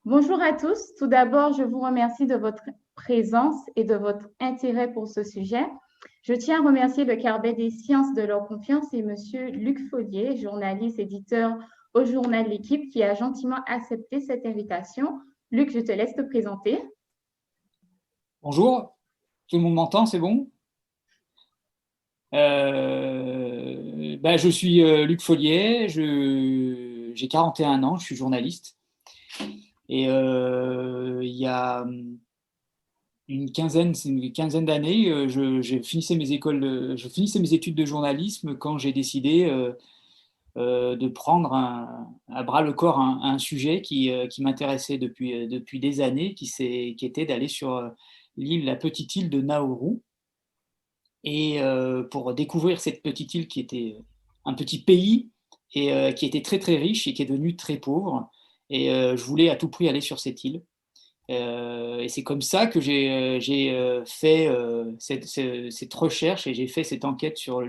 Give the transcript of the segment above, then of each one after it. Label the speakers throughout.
Speaker 1: Bonjour à tous. Tout d'abord, je vous remercie de votre présence et de votre intérêt pour ce sujet. Je tiens à remercier le Carbet des sciences de leur confiance et Monsieur Luc Follier, journaliste, éditeur au journal L'Équipe, qui a gentiment accepté cette invitation. Luc, je te laisse te présenter.
Speaker 2: Bonjour, tout le monde m'entend, c'est bon? Je suis Luc Follier, j'ai 41 ans, je suis journaliste. Et il y a c'est une quinzaine d'années, je finissais mes études de journalisme quand j'ai décidé de prendre à bras le corps un sujet qui m'intéressait depuis des années, qui était d'aller sur la petite île de Nauru. Et pour découvrir cette petite île qui était un petit pays et qui était très très riche et qui est devenu très pauvre. Et je voulais à tout prix aller sur cette île. Et c'est comme ça que j'ai fait cette recherche et j'ai fait cette enquête sur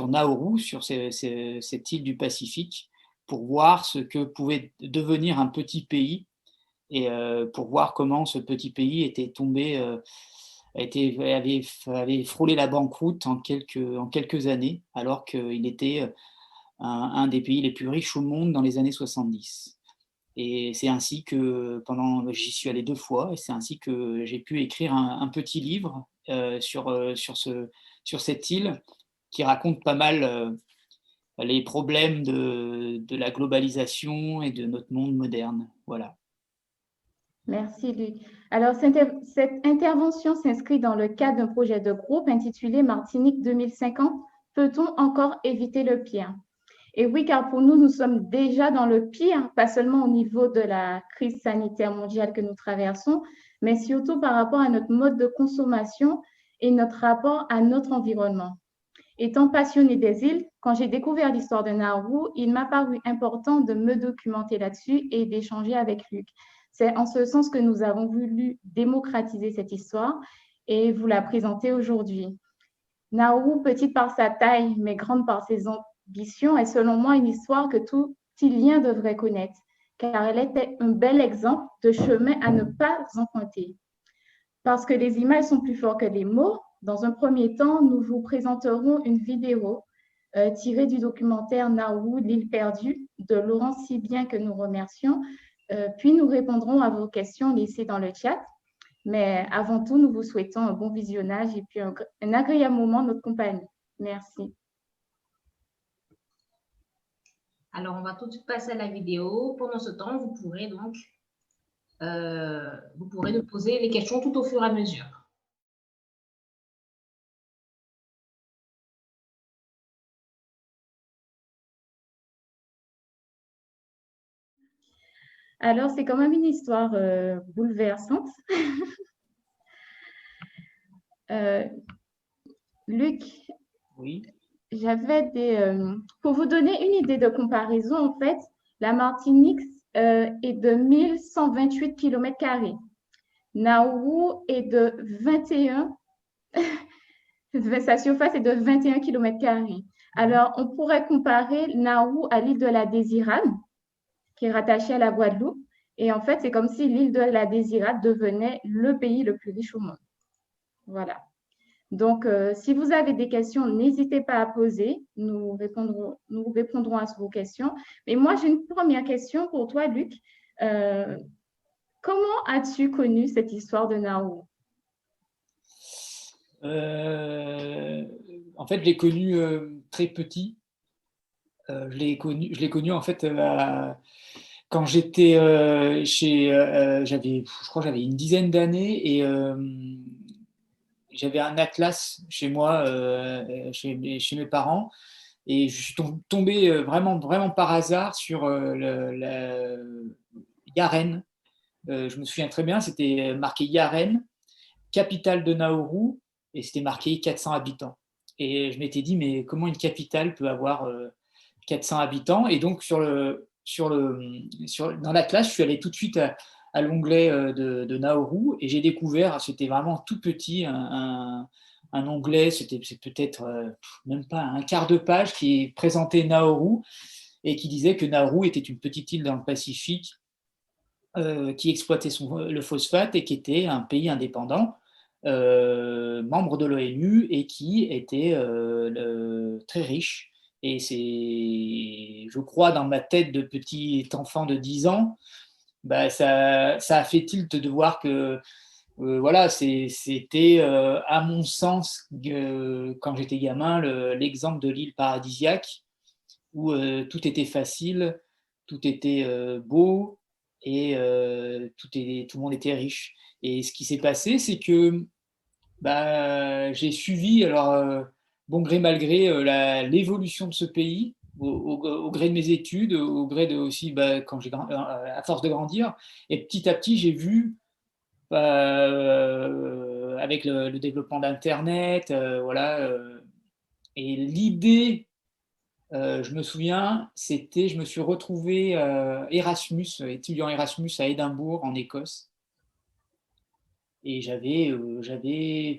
Speaker 2: Nauru, sur cette île du Pacifique, pour voir ce que pouvait devenir un petit pays et pour voir comment ce petit pays était tombé, avait frôlé la banqueroute en quelques années, alors qu'il était un des pays les plus riches au monde dans les années 70. Et c'est ainsi que j'y suis allé 2 fois, et c'est ainsi que j'ai pu écrire un petit livre sur cette île qui raconte pas mal les problèmes de la globalisation et de notre monde moderne. Voilà.
Speaker 1: Merci, Luc. Alors, cette intervention s'inscrit dans le cadre d'un projet de groupe intitulé Martinique 2050. Peut-on encore éviter le pire? Et oui, car pour nous, nous sommes déjà dans le pire, pas seulement au niveau de la crise sanitaire mondiale que nous traversons, mais surtout par rapport à notre mode de consommation et notre rapport à notre environnement. Étant passionnée des îles, quand j'ai découvert l'histoire de Nauru, il m'a paru important de me documenter là-dessus et d'échanger avec Luc. C'est en ce sens que nous avons voulu démocratiser cette histoire et vous la présenter aujourd'hui. Nauru, petite par sa taille, mais grande par ses ambitions, est selon moi une histoire que tout Ilien devrait connaître, car elle était un bel exemple de chemin à ne pas emprunter. Parce que les images sont plus fortes que les mots, dans un premier temps, nous vous présenterons une vidéo tirée du documentaire Nauru, l'île perdue, de Laurent Sibien, que nous remercions. Puis nous répondrons à vos questions laissées dans le chat. Mais avant tout, nous vous souhaitons un bon visionnage et puis un agréable moment de notre compagnie. Merci.
Speaker 3: Alors, on va tout de suite passer à la vidéo. Pendant ce temps, vous pourrez nous poser les questions tout au fur et à mesure.
Speaker 1: Alors, c'est quand même une histoire bouleversante. Luc,
Speaker 2: Oui.
Speaker 1: Pour vous donner une idée de comparaison, en fait, la Martinique est de 1128 km². Nauru est de 21, sa surface est de 21 km². Alors, on pourrait comparer Nauru à l'île de la Désirade, qui est rattachée à la Guadeloupe. Et en fait, c'est comme si l'île de la Désirade devenait le pays le plus riche au monde. Voilà. Donc, si vous avez des questions, n'hésitez pas à poser. Nous répondrons à vos questions. Mais moi, j'ai une première question pour toi, Luc. Comment as-tu connu cette histoire de Nauru?
Speaker 2: En fait, je l'ai connu très petit. Je l'ai connu en fait quand j'étais je crois que j'avais une dizaine d'années et j'avais un atlas chez moi, chez mes parents, et je suis tombé vraiment, vraiment par hasard sur la Yaren. Je me souviens très bien, c'était marqué Yaren, capitale de Nauru, et c'était marqué 400 habitants. Et je m'étais dit, mais comment une capitale peut avoir 400 habitants? Et donc, dans l'atlas, je suis allé tout de suite à l'onglet de Nauru et j'ai découvert, c'était vraiment tout petit, un onglet, c'est peut-être même pas un quart de page qui présentait Nauru et qui disait que Nauru était une petite île dans le Pacifique qui exploitait le phosphate et qui était un pays indépendant, membre de l'ONU et qui était très riche. Et c'est, je crois, dans ma tête de petit enfant de 10 ans, bah, ça a fait tilt de voir que voilà, c'était, à mon sens, quand j'étais gamin, l'exemple de l'île paradisiaque où tout était facile, tout était beau et tout le monde était riche. Et ce qui s'est passé, c'est que bah, j'ai suivi, alors bon gré mal gré, l'évolution de ce pays au gré de mes études, au gré de aussi bah, quand à force de grandir. Et petit à petit, j'ai vu avec le développement d'Internet, voilà. Et l'idée, je me souviens, je me suis retrouvé Erasmus, étudiant Erasmus à Édimbourg, en Écosse. Et j'avais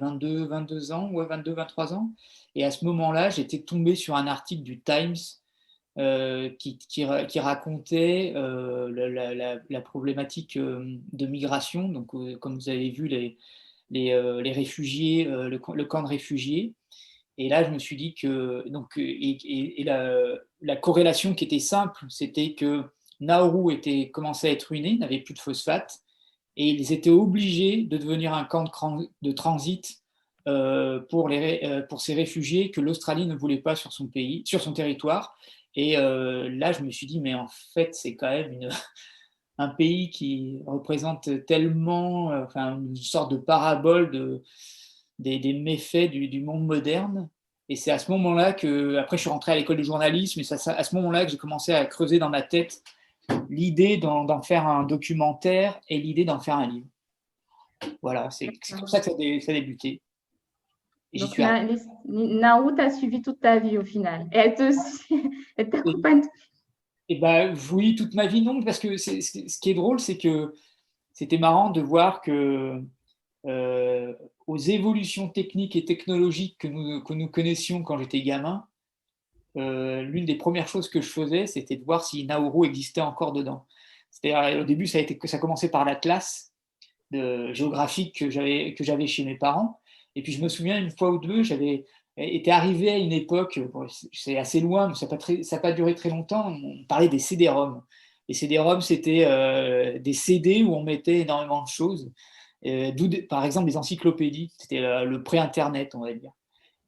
Speaker 2: 22 ans, ouais, 23 ans. Et à ce moment-là, j'étais tombé sur un article du Times qui racontait la problématique de migration. Donc, comme vous avez vu, les réfugiés, le camp de réfugiés. Et là, je me suis dit que donc, la corrélation qui était simple, c'était que Nauru commençait à être ruiné, n'avait plus de phosphate, et ils étaient obligés de devenir un camp de transit pour ces réfugiés que l'Australie ne voulait pas sur son pays, sur son territoire. Et là, je me suis dit, mais en fait, c'est quand même un pays qui représente tellement, enfin, une sorte de parabole des méfaits du monde moderne. Et c'est à ce moment-là que, après, je suis rentré à l'école de journalisme, et c'est à ce moment-là que j'ai commencé à creuser dans ma tête l'idée d'en faire un documentaire et l'idée d'en faire un livre. Voilà, c'est comme ça que ça a débuté. Et j'y
Speaker 1: Donc,
Speaker 2: suis arrivé.
Speaker 1: Naou t'a suivi toute ta vie au final. Et elle t'accompagne.
Speaker 2: Et bah, oui, toute ma vie, non, parce que ce qui est drôle, c'est que c'était marrant de voir que aux évolutions techniques et technologiques que nous connaissions quand j'étais gamin, l'une des premières choses que je faisais, c'était de voir si Nauru existait encore dedans. C'est-à-dire, au début, ça commençait par l'atlas géographique que j'avais chez mes parents. Et puis, je me souviens, une fois ou deux, j'avais été arrivé à une époque, bon, c'est assez loin, mais ça n'a pas duré très longtemps, on parlait des CD-ROM. Les CD-ROM, c'était des CD où on mettait énormément de choses, par exemple des encyclopédies, c'était le pré-internet, on va dire.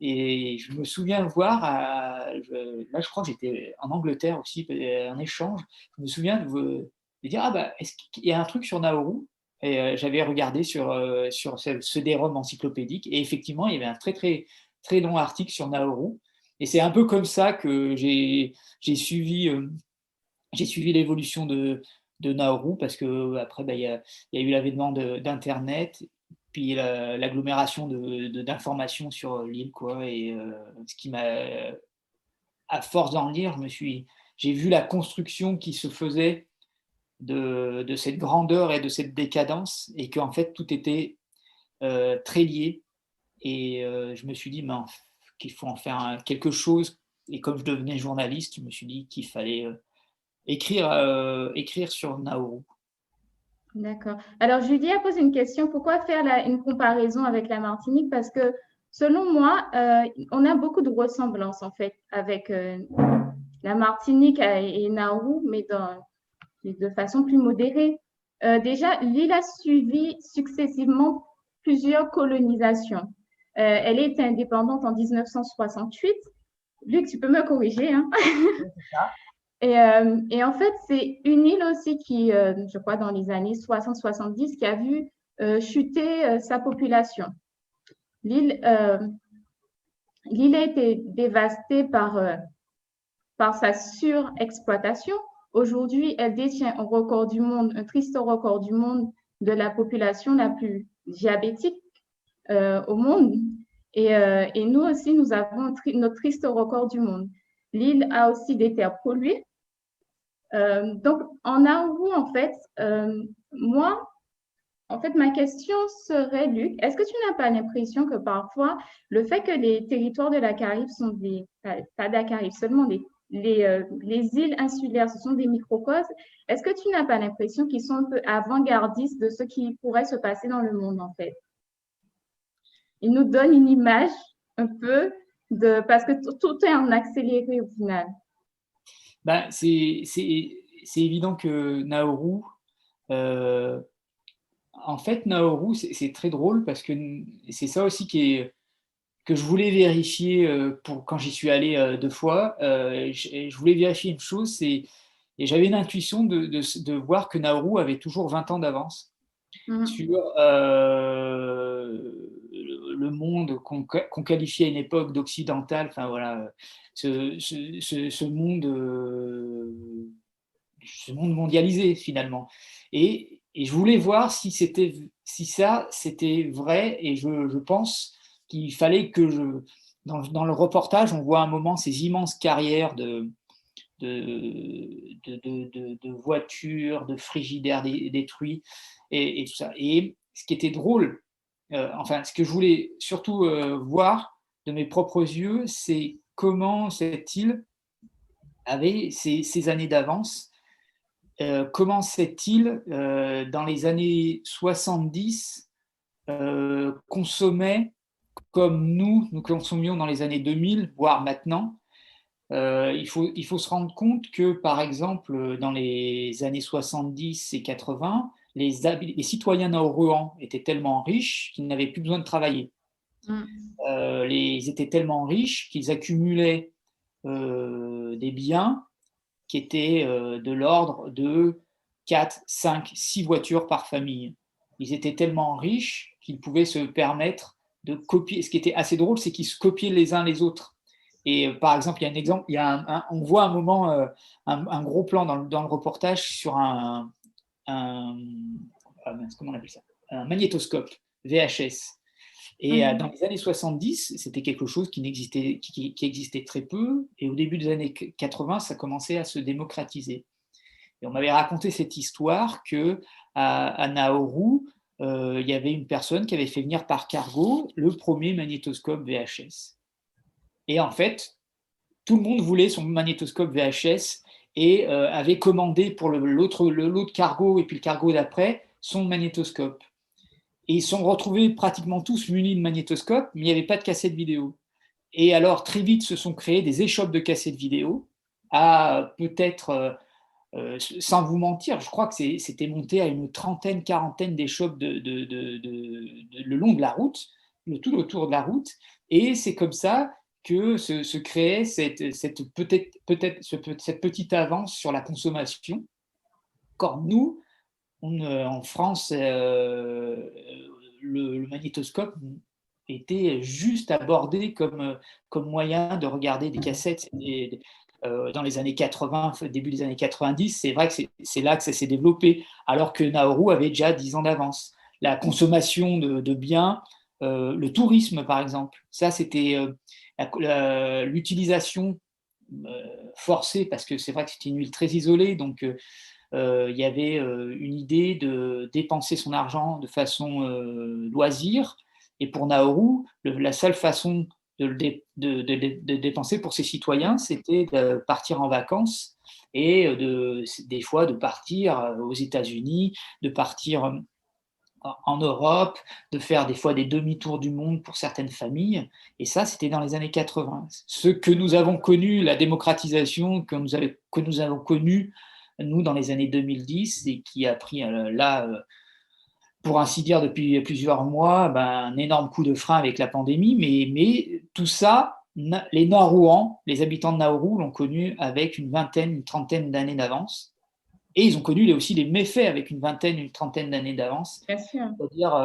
Speaker 2: Et je me souviens voir, là je crois que j'étais en Angleterre aussi, en échange, je me souviens de dire, ah bah, est-ce qu'il y a un truc sur Nauru? Et j'avais regardé sur ce des-ROM encyclopédique, et effectivement, il y avait un très très très long article sur Nauru. Et c'est un peu comme ça que j'ai suivi, l'évolution de Nauru, parce que après, bah, il y a eu l'avènement d'Internet, puis l'agglomération d'informations sur l'île, quoi. Et ce qui m'a, à force d'en lire, j'ai vu la construction qui se faisait de cette grandeur et de cette décadence, et qu'en fait tout était très lié. Et je me suis dit qu'il faut en faire quelque chose. Et comme je devenais journaliste, je me suis dit qu'il fallait écrire sur Nauru.
Speaker 1: D'accord. Alors, Julie a posé une question. Pourquoi faire une comparaison avec la Martinique? Parce que, selon moi, on a beaucoup de ressemblances, en fait, avec la Martinique et Nauru, mais de façon plus modérée. Déjà, l'île a suivi successivement plusieurs colonisations. Elle est indépendante en 1968. Luc, tu peux me corriger, hein? Et en fait, c'est une île aussi qui, je crois, dans les années 60-70, qui a vu chuter sa population. L'île a été dévastée par sa surexploitation. Aujourd'hui, elle détient un record du monde, un triste record du monde de la population la plus diabétique au monde. Et nous aussi, nous avons notre triste record du monde. L'île a aussi des terres polluées. Donc, en Nauru, en fait, moi, en fait, ma question serait, Luc, est-ce que tu n'as pas l'impression que parfois, le fait que les territoires de la Caraïbe sont pas de la Caraïbe, seulement les îles insulaires, ce sont des microcosmes. Est-ce que tu n'as pas l'impression qu'ils sont un peu avant-gardistes de ce qui pourrait se passer dans le monde, en fait? Ils nous donnent une image un peu de... Parce que tout est en accéléré au final.
Speaker 2: Ben, c'est évident que Nauru, euh, en fait, Nauru, c'est très drôle parce que c'est ça aussi que je voulais vérifier quand j'y suis allé 2 fois. Je voulais vérifier une chose, et j'avais une intuition de voir que Nauru avait toujours 20 ans d'avance
Speaker 1: Mm.
Speaker 2: sur le monde qu'on qualifiait à une époque d'occidental, enfin voilà, ce monde mondialisé finalement. Et je voulais voir si ça c'était vrai, et je pense qu'il fallait que dans le reportage, on voit un moment ces immenses carrières de voitures, de frigidaires détruits et tout ça. Et ce qui était drôle, enfin, ce que je voulais surtout voir de mes propres yeux, c'est comment cette île avait ces années d'avance. Comment cette île, dans les années 70, consommait comme nous consommions dans les années 2000, voire maintenant. Il faut se rendre compte que, par exemple, dans les années 70 et 80, les citoyens nauruans étaient tellement riches qu'ils n'avaient plus besoin de travailler.
Speaker 1: Mm.
Speaker 2: Ils étaient tellement riches qu'ils accumulaient des biens qui étaient de l'ordre de 4, 5, 6 voitures par famille. Ils étaient tellement riches qu'ils pouvaient se permettre de copier. Ce qui était assez drôle, c'est qu'ils se copiaient les uns les autres. Et par exemple, il y a un exemple, on voit un moment, un gros plan dans le reportage sur comment on appelle ça, un magnétoscope VHS. Et dans les années 70, c'était quelque chose qui existait très peu. Et au début des années 80, ça commençait à se démocratiser. Et on m'avait raconté cette histoire que à Nauru, il y avait une personne qui avait fait venir par cargo le premier magnétoscope VHS. Et en fait, tout le monde voulait son magnétoscope VHS et avait commandé pour l'autre cargo et puis le cargo d'après son magnétoscope. Et ils sont retrouvés pratiquement tous munis de magnétoscopes, mais il n'y avait pas de cassette vidéo. Et alors, très vite, se sont créées des échoppes de cassettes vidéo à peut-être, sans vous mentir, je crois que c'était monté à une trentaine, quarantaine d'échoppes le long de la route, tout autour de la route. Et c'est comme ça que se créait cette petite avance sur la consommation. Quand nous, en France, le magnétoscope était juste abordé comme moyen de regarder des cassettes. Dans les années 80, début des années 90, c'est vrai que c'est là que ça s'est développé, alors que Nauru avait déjà 10 ans d'avance. La consommation de biens, le tourisme par exemple, ça c'était l'utilisation forcée, parce que c'est vrai que c'était une île très isolée, donc il y avait une idée de dépenser son argent de façon loisir. Et pour Nauru, la seule façon de dépenser pour ses citoyens, c'était de partir en vacances et des fois de partir aux États-Unis, de partir en Europe, de faire des fois des demi-tours du monde pour certaines familles. Et ça, c'était dans les années 80. Ce que nous avons connu, la démocratisation que nous avons connu, nous, dans les années 2010, et qui a pris là, pour ainsi dire, depuis plusieurs mois, un énorme coup de frein avec la pandémie. Mais tout ça, les Nauruans, les habitants de Nauru l'ont connu avec une vingtaine, une trentaine d'années d'avance. Et ils ont connu aussi les méfaits avec une vingtaine, une trentaine d'années d'avance.
Speaker 1: Bien sûr.
Speaker 2: C'est-à-dire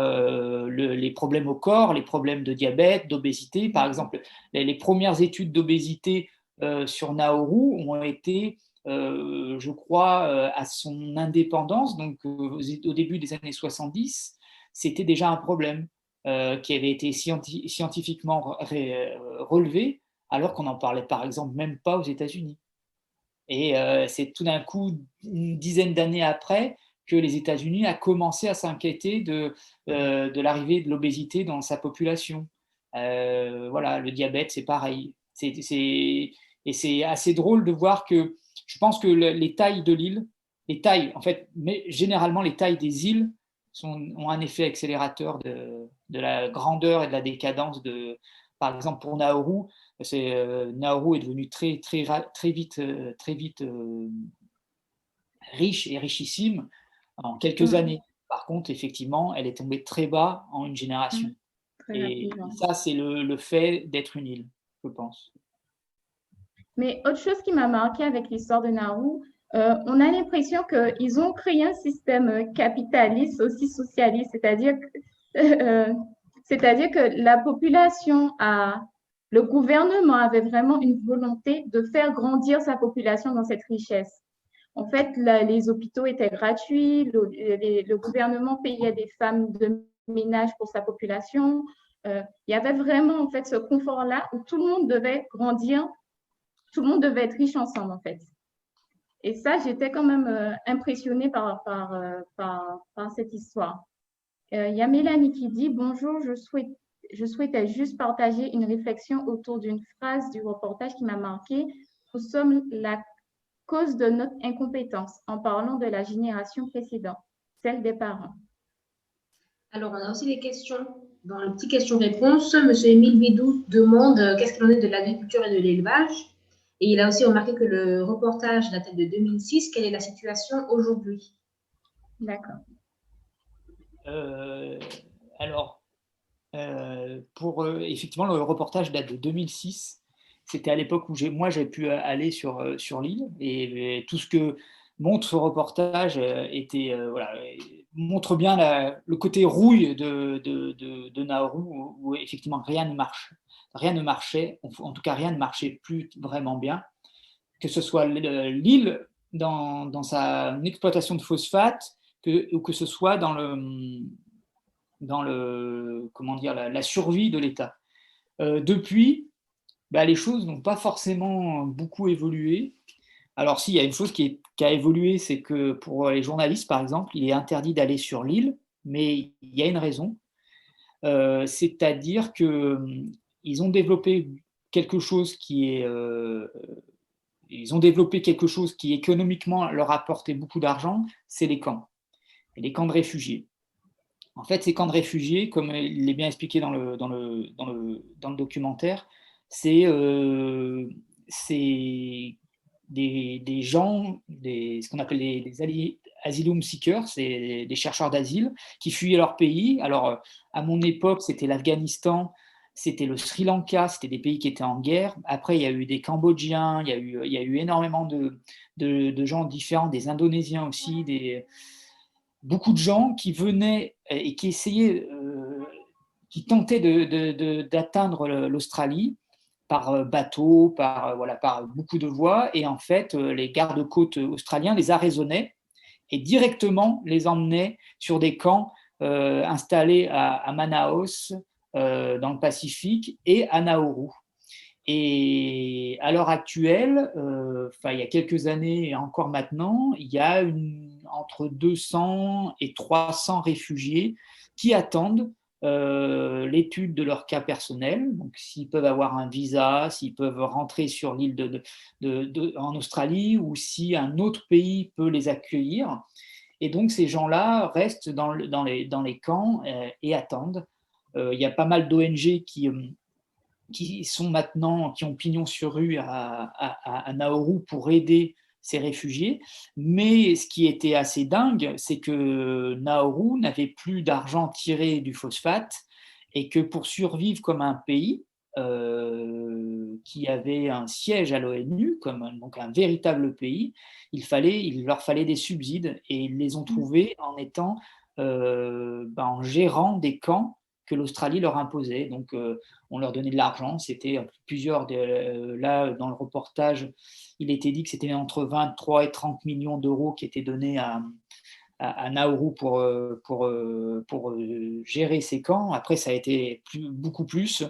Speaker 2: les problèmes au corps, les problèmes de diabète, d'obésité. Par exemple, les premières études d'obésité sur Nauru ont été, je crois, à son indépendance, donc au début des années 70, c'était déjà un problème qui avait été scientifiquement relevé, alors qu'on n'en parlait par exemple même pas aux États-Unis. Et c'est tout d'un coup, une dizaine d'années après, que les États-Unis a commencé à s'inquiéter de l'arrivée de l'obésité dans sa population. Voilà, le diabète, c'est pareil. Et c'est assez drôle de voir que je pense que les tailles de l'île, les tailles, en fait, mais généralement les tailles des îles ont un effet accélérateur de la grandeur et de la décadence de, par exemple pour Nauru, Nauru est devenu très vite riche et richissime en quelques années. Par contre, effectivement, elle est tombée très bas en une génération.
Speaker 1: Très
Speaker 2: Et
Speaker 1: rapidement.
Speaker 2: ça, c'est le fait d'être une île, je pense.
Speaker 1: Mais autre chose qui m'a marqué avec l'histoire de Nauru, on a l'impression qu'ils ont créé un système capitaliste aussi socialiste, c'est-à-dire que la population le gouvernement avait vraiment une volonté de faire grandir sa population dans cette richesse. En fait, les hôpitaux étaient gratuits, le gouvernement payait des femmes de ménage pour sa population. Il y avait vraiment en fait ce confort-là où tout le monde devait grandir, tout le monde devait être riche ensemble en fait. Et ça, j'étais quand même impressionnée par cette histoire. Il y a Mélanie qui dit: Bonjour, je souhaitais juste partager une réflexion autour d'une phrase du reportage qui m'a marquée. Nous sommes la cause de notre incompétence en parlant de la génération précédente, celle des parents.
Speaker 3: Alors, on a aussi des questions. Dans le petit question-réponse, M. Émile Bidou demande qu'est-ce qu'il en est de l'agriculture et de l'élevage. Et il a aussi remarqué que le reportage datait de 2006. Quelle est la situation aujourd'hui?
Speaker 1: D'accord.
Speaker 2: Alors, effectivement, le reportage date de 2006. C'était à l'époque où moi j'ai pu aller sur l'île et tout ce que montre ce reportage montre bien le côté rouille de Nauru où effectivement rien ne marche. Rien ne marchait, en tout cas rien ne marchait plus vraiment bien. Que ce soit l'île dans sa exploitation de phosphate ou que ce soit dans la survie de l'État. Depuis, les choses n'ont pas forcément beaucoup évolué. Alors s'il y a une chose qui a évolué, c'est que pour les journalistes, par exemple, il est interdit d'aller sur l'île, mais il y a une raison. C'est-à-dire qu'ils ont développé quelque chose qui économiquement leur apportait beaucoup d'argent, c'est les camps, et les camps de réfugiés. En fait, ces camps de réfugiés, comme il est bien expliqué dans le documentaire, c'est des gens, ce qu'on appelle des asylum seekers, c'est des chercheurs d'asile qui fuyaient leur pays. Alors, à mon époque, c'était l'Afghanistan, c'était le Sri Lanka, c'était des pays qui étaient en guerre. Après, il y a eu des Cambodgiens, il y a eu énormément de gens différents, des Indonésiens aussi, beaucoup de gens qui venaient et qui essayaient, qui tentaient d'atteindre l'Australie par bateau, par beaucoup de voies. Et en fait, les gardes-côtes australiens les arraisonnaient et directement les emmenaient sur des camps installés à Manaus, dans le Pacifique, et à Nauru. Et à l'heure actuelle, il y a quelques années et encore maintenant, il y a entre 200 et 300 réfugiés qui attendent l'étude de leur cas personnel, donc s'ils peuvent avoir un visa, s'ils peuvent rentrer sur l'île en Australie ou si un autre pays peut les accueillir. Et donc ces gens-là restent dans les camps et attendent. Il y a pas mal d'ONG qui ont pignon sur rue à Nauru pour aider ces réfugiés. Mais ce qui était assez dingue, c'est que Nauru n'avait plus d'argent tiré du phosphate et que pour survivre comme un pays qui avait un siège à l'ONU, donc un véritable pays, il leur fallait des subsides et ils les ont trouvés en gérant des camps que l'Australie leur imposait. Donc, on leur donnait de l'argent. C'était là, dans le reportage, il était dit que c'était entre 23 et 30 millions d'euros qui étaient donnés à Nauru pour gérer ces camps. Après, ça a été beaucoup plus.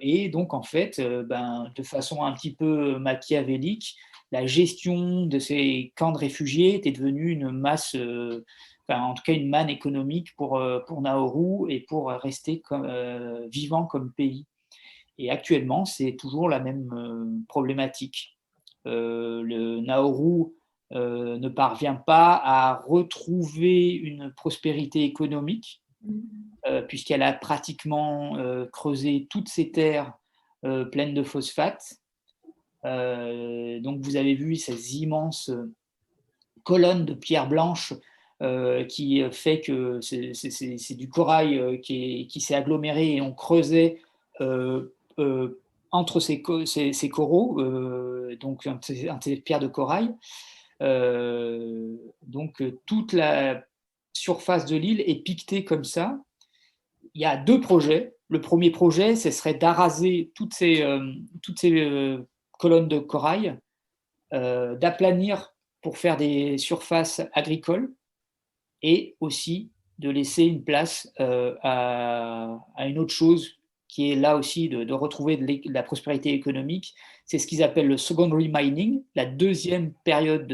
Speaker 2: Et donc, en fait, de façon un petit peu machiavélique, la gestion de ces camps de réfugiés était devenue une masse, en tout cas une manne économique pour Nauru et pour rester vivant comme pays. Et actuellement, c'est toujours la même problématique. Le Nauru ne parvient pas à retrouver une prospérité économique, puisqu'elle a pratiquement creusé toutes ses terres pleines de phosphate. Donc vous avez vu ces immenses colonnes de pierre blanche qui fait que c'est du corail qui s'est aggloméré, et on creusait entre ces coraux, donc ces pierres de corail. Donc toute la surface de l'île est piquetée comme ça. Il y a 2 projets. Le premier projet, ce serait d'araser toutes ces colonnes de corail, d'aplanir pour faire des surfaces agricoles, et aussi de laisser une place à une autre chose qui est là aussi de retrouver de la prospérité économique. C'est ce qu'ils appellent le secondary mining, la deuxième période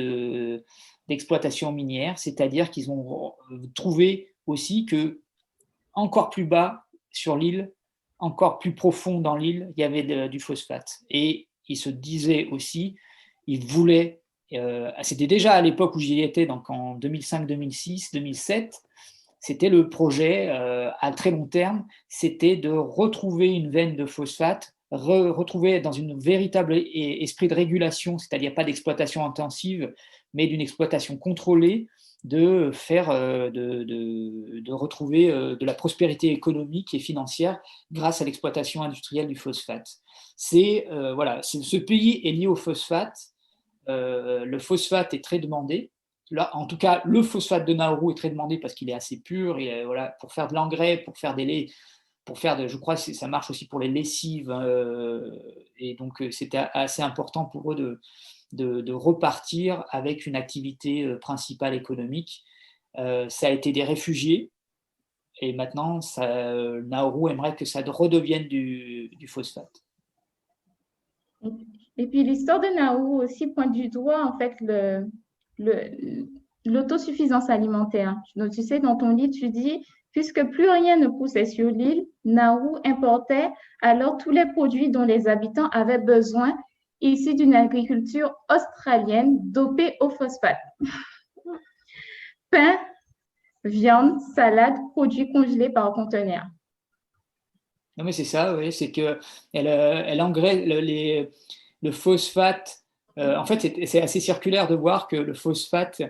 Speaker 2: d'exploitation minière, c'est-à-dire qu'ils ont trouvé aussi que encore plus bas sur l'île, encore plus profond dans l'île, il y avait du phosphate. Et ils se disaient aussi, ils voulaient, c'était déjà à l'époque où j'y étais, donc en 2005, 2006, 2007, c'était le projet à très long terme, c'était de retrouver une veine de phosphate, retrouver dans une véritable esprit de régulation, c'est-à-dire pas d'exploitation intensive, mais d'une exploitation contrôlée, de faire, de retrouver de la prospérité économique et financière grâce à l'exploitation industrielle du phosphate. Voilà, ce pays est lié au phosphate. Le phosphate est très demandé. Là, en tout cas, le phosphate de Nauru est très demandé parce qu'il est assez pur. Et voilà, pour faire de l'engrais, pour faire des laits, je crois que ça marche aussi pour les lessives. Et donc, c'était assez important pour eux de repartir avec une activité principale économique. Ça a été des réfugiés, et maintenant, Nauru aimerait que ça redevienne du phosphate.
Speaker 1: Et puis l'histoire de Nauru aussi pointe du doigt en fait l'autosuffisance alimentaire. Donc, tu sais, dans ton livre, tu dis, puisque plus rien ne poussait sur l'île, Nauru importait alors tous les produits dont les habitants avaient besoin, issus d'une agriculture australienne dopée au phosphate. Pain, viande, salade, produits congelés par conteneurs.
Speaker 2: Non, mais c'est ça, oui, c'est qu'elle engraisse le phosphate. En fait, c'est assez circulaire de voir que le phosphate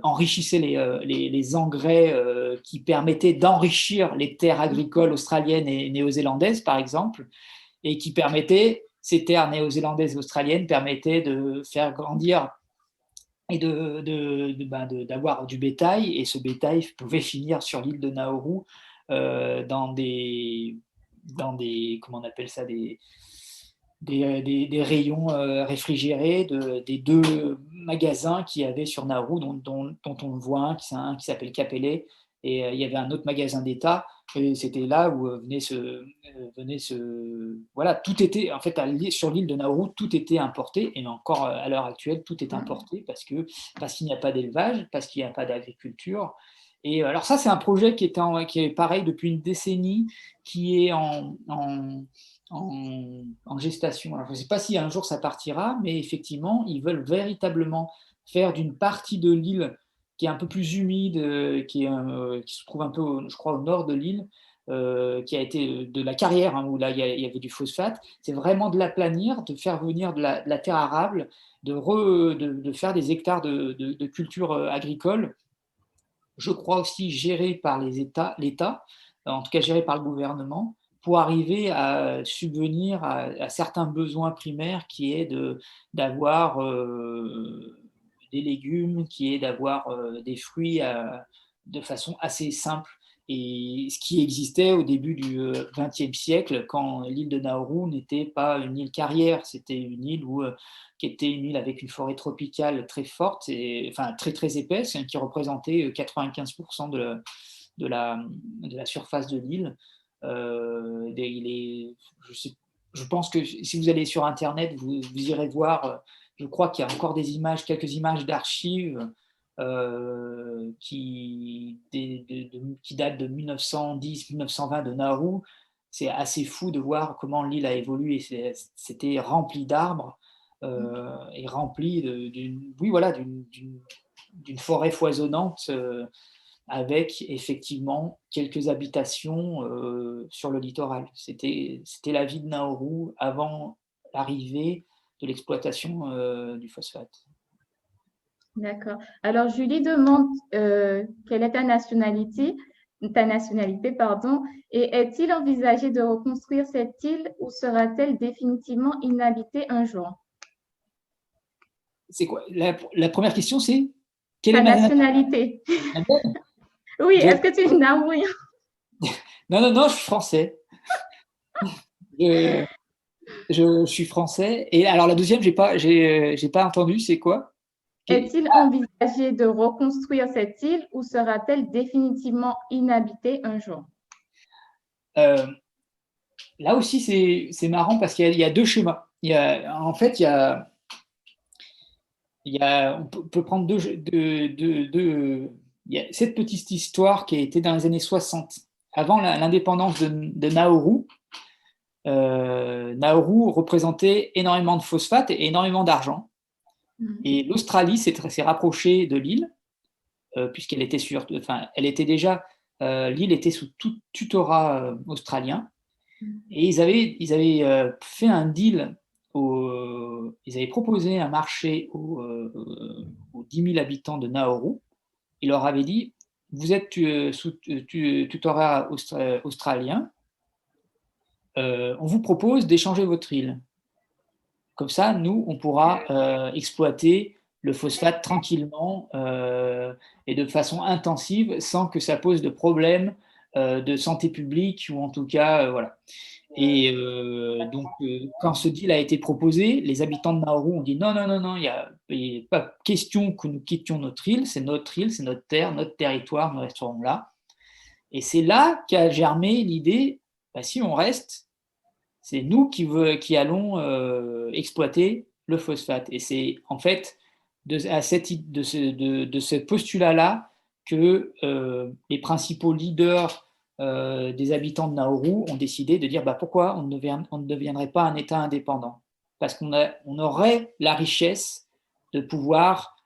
Speaker 2: enrichissait les engrais qui permettaient d'enrichir les terres agricoles australiennes et néo-zélandaises, par exemple, et qui permettaient, ces terres néo-zélandaises et australiennes permettaient de faire grandir et d'avoir du bétail, et ce bétail pouvait finir sur l'île de Nauru dans des comment on appelle ça, des rayons réfrigérés des 2 magasins qu'il y avait sur Nauru, dont on voit un qui s'appelle Kapele, et il y avait un autre magasin d'État, et c'était là où voilà, tout était, en fait, sur l'île de Nauru, tout était importé, et encore à l'heure actuelle, tout est importé parce qu'il n'y a pas d'élevage, parce qu'il n'y a pas d'agriculture. Et alors ça, c'est un projet qui est pareil depuis une décennie, qui est en gestation. Alors, je ne sais pas si un jour ça partira, mais effectivement, ils veulent véritablement faire d'une partie de l'île qui est un peu plus humide, qui se trouve un peu, je crois, au nord de l'île, qui a été de la carrière, hein, où là, il y avait du phosphate. C'est vraiment de l'aplanir, de faire venir de la terre arable, de faire des hectares de culture agricole. Je crois aussi géré par l'État, en tout cas géré par le gouvernement, pour arriver à subvenir à certains besoins primaires, qui est d'avoir des légumes, qui est d'avoir des fruits de façon assez simple. Et ce qui existait au début du XXe siècle, quand l'île de Nauru n'était pas une île carrière, c'était une île qui était une île avec une forêt tropicale très forte, enfin très très épaisse, qui représentait 95% de la surface de l'île. Je pense que si vous allez sur Internet, vous irez voir, je crois qu'il y a encore quelques images d'archives qui date de 1910-1920 de Nauru. C'est assez fou de voir comment l'île a évolué. C'était rempli d'arbres et rempli d'une forêt foisonnante avec effectivement quelques habitations sur le littoral. C'était la vie de Nauru avant l'arrivée de l'exploitation du phosphate.
Speaker 1: D'accord. Alors, Julie demande quelle est ta nationalité, pardon, et est-il envisagé de reconstruire cette île ou sera-t-elle définitivement inhabitée un jour?
Speaker 2: C'est quoi? La première question, c'est quelle
Speaker 1: Ta
Speaker 2: est ma
Speaker 1: nationalité?
Speaker 2: nationalité?
Speaker 1: Oui, est-ce que tu es naourien?
Speaker 2: Non, je suis français. Je suis français. Et alors, la deuxième, j'ai pas entendu, c'est quoi?
Speaker 1: Est-il envisagé de reconstruire cette île ou sera-t-elle définitivement inhabitée un jour?
Speaker 2: Là aussi, c'est marrant parce qu'il y a deux schémas. En fait, on peut prendre il y a cette petite histoire qui a été dans les années 60, avant l'indépendance de Nauru. Nauru représentait énormément de phosphate et énormément d'argent. Et l'Australie s'est rapprochée de l'île, puisqu'elle était l'île était sous tout tutorat australien. Et ils avaient fait un deal, ils avaient proposé un marché aux 10 000 habitants de Nauru. Ils leur avaient dit, vous êtes sous tutorat australien, on vous propose d'échanger votre île. Comme ça, nous, on pourra exploiter le phosphate tranquillement et de façon intensive sans que ça pose de problème de santé publique ou en tout cas, voilà. Et donc, quand ce deal a été proposé, les habitants de Nauru ont dit non, non, non, non, il n'y a pas question que nous quittions notre île, c'est notre terre, notre territoire, nous resterons là. Et c'est là qu'a germé l'idée, bah, si on reste, c'est nous qui allons exploiter le phosphate. Et c'est en fait de ce postulat-là que les principaux leaders des habitants de Nauru ont décidé de dire bah, pourquoi on ne deviendrait pas un État indépendant? Parce on aurait la richesse de pouvoir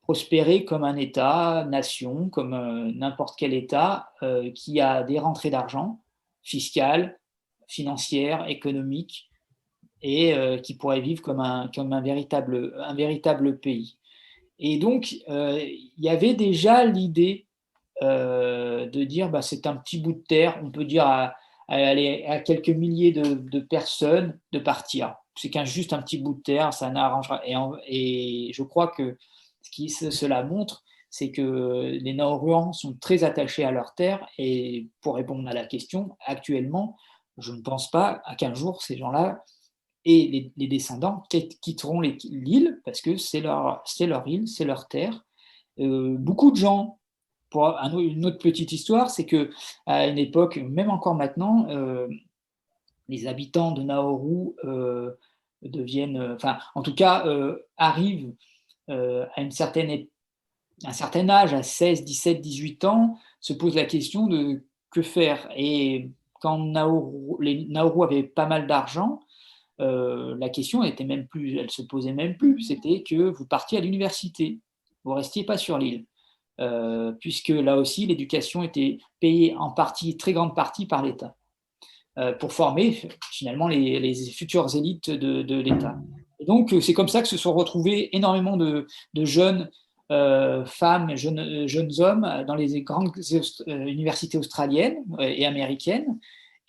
Speaker 2: prospérer comme un État, nation, comme n'importe quel État qui a des rentrées d'argent fiscales, financières, économiques, et qui pourrait vivre comme un véritable pays. Et donc, il y avait déjà l'idée de dire bah, c'est un petit bout de terre, on peut dire à quelques milliers de personnes de partir. C'est juste un petit bout de terre, ça n'arrangera. Et je crois que cela montre, c'est que les Nauruans sont très attachés à leur terre. Et pour répondre à la question, actuellement, je ne pense pas qu'un jour ces gens-là et les descendants quitteront l'île parce que c'est leur île, c'est leur terre. Beaucoup de gens, pour une autre petite histoire, c'est que à une époque, même encore maintenant, les habitants de Nauru en tout cas, arrivent à un certain âge, à 16, 17, 18 ans, se posent la question de que faire. Et quand les Nauru avaient pas mal d'argent, la question elle se posait même plus. C'était que vous partiez à l'université, vous restiez pas sur l'île, puisque là aussi l'éducation était payée en partie, très grande partie par l'État, pour former finalement les futures élites de l'État. Et donc c'est comme ça que se sont retrouvés énormément de jeunes femmes, jeunes hommes dans les grandes universités australiennes et américaines.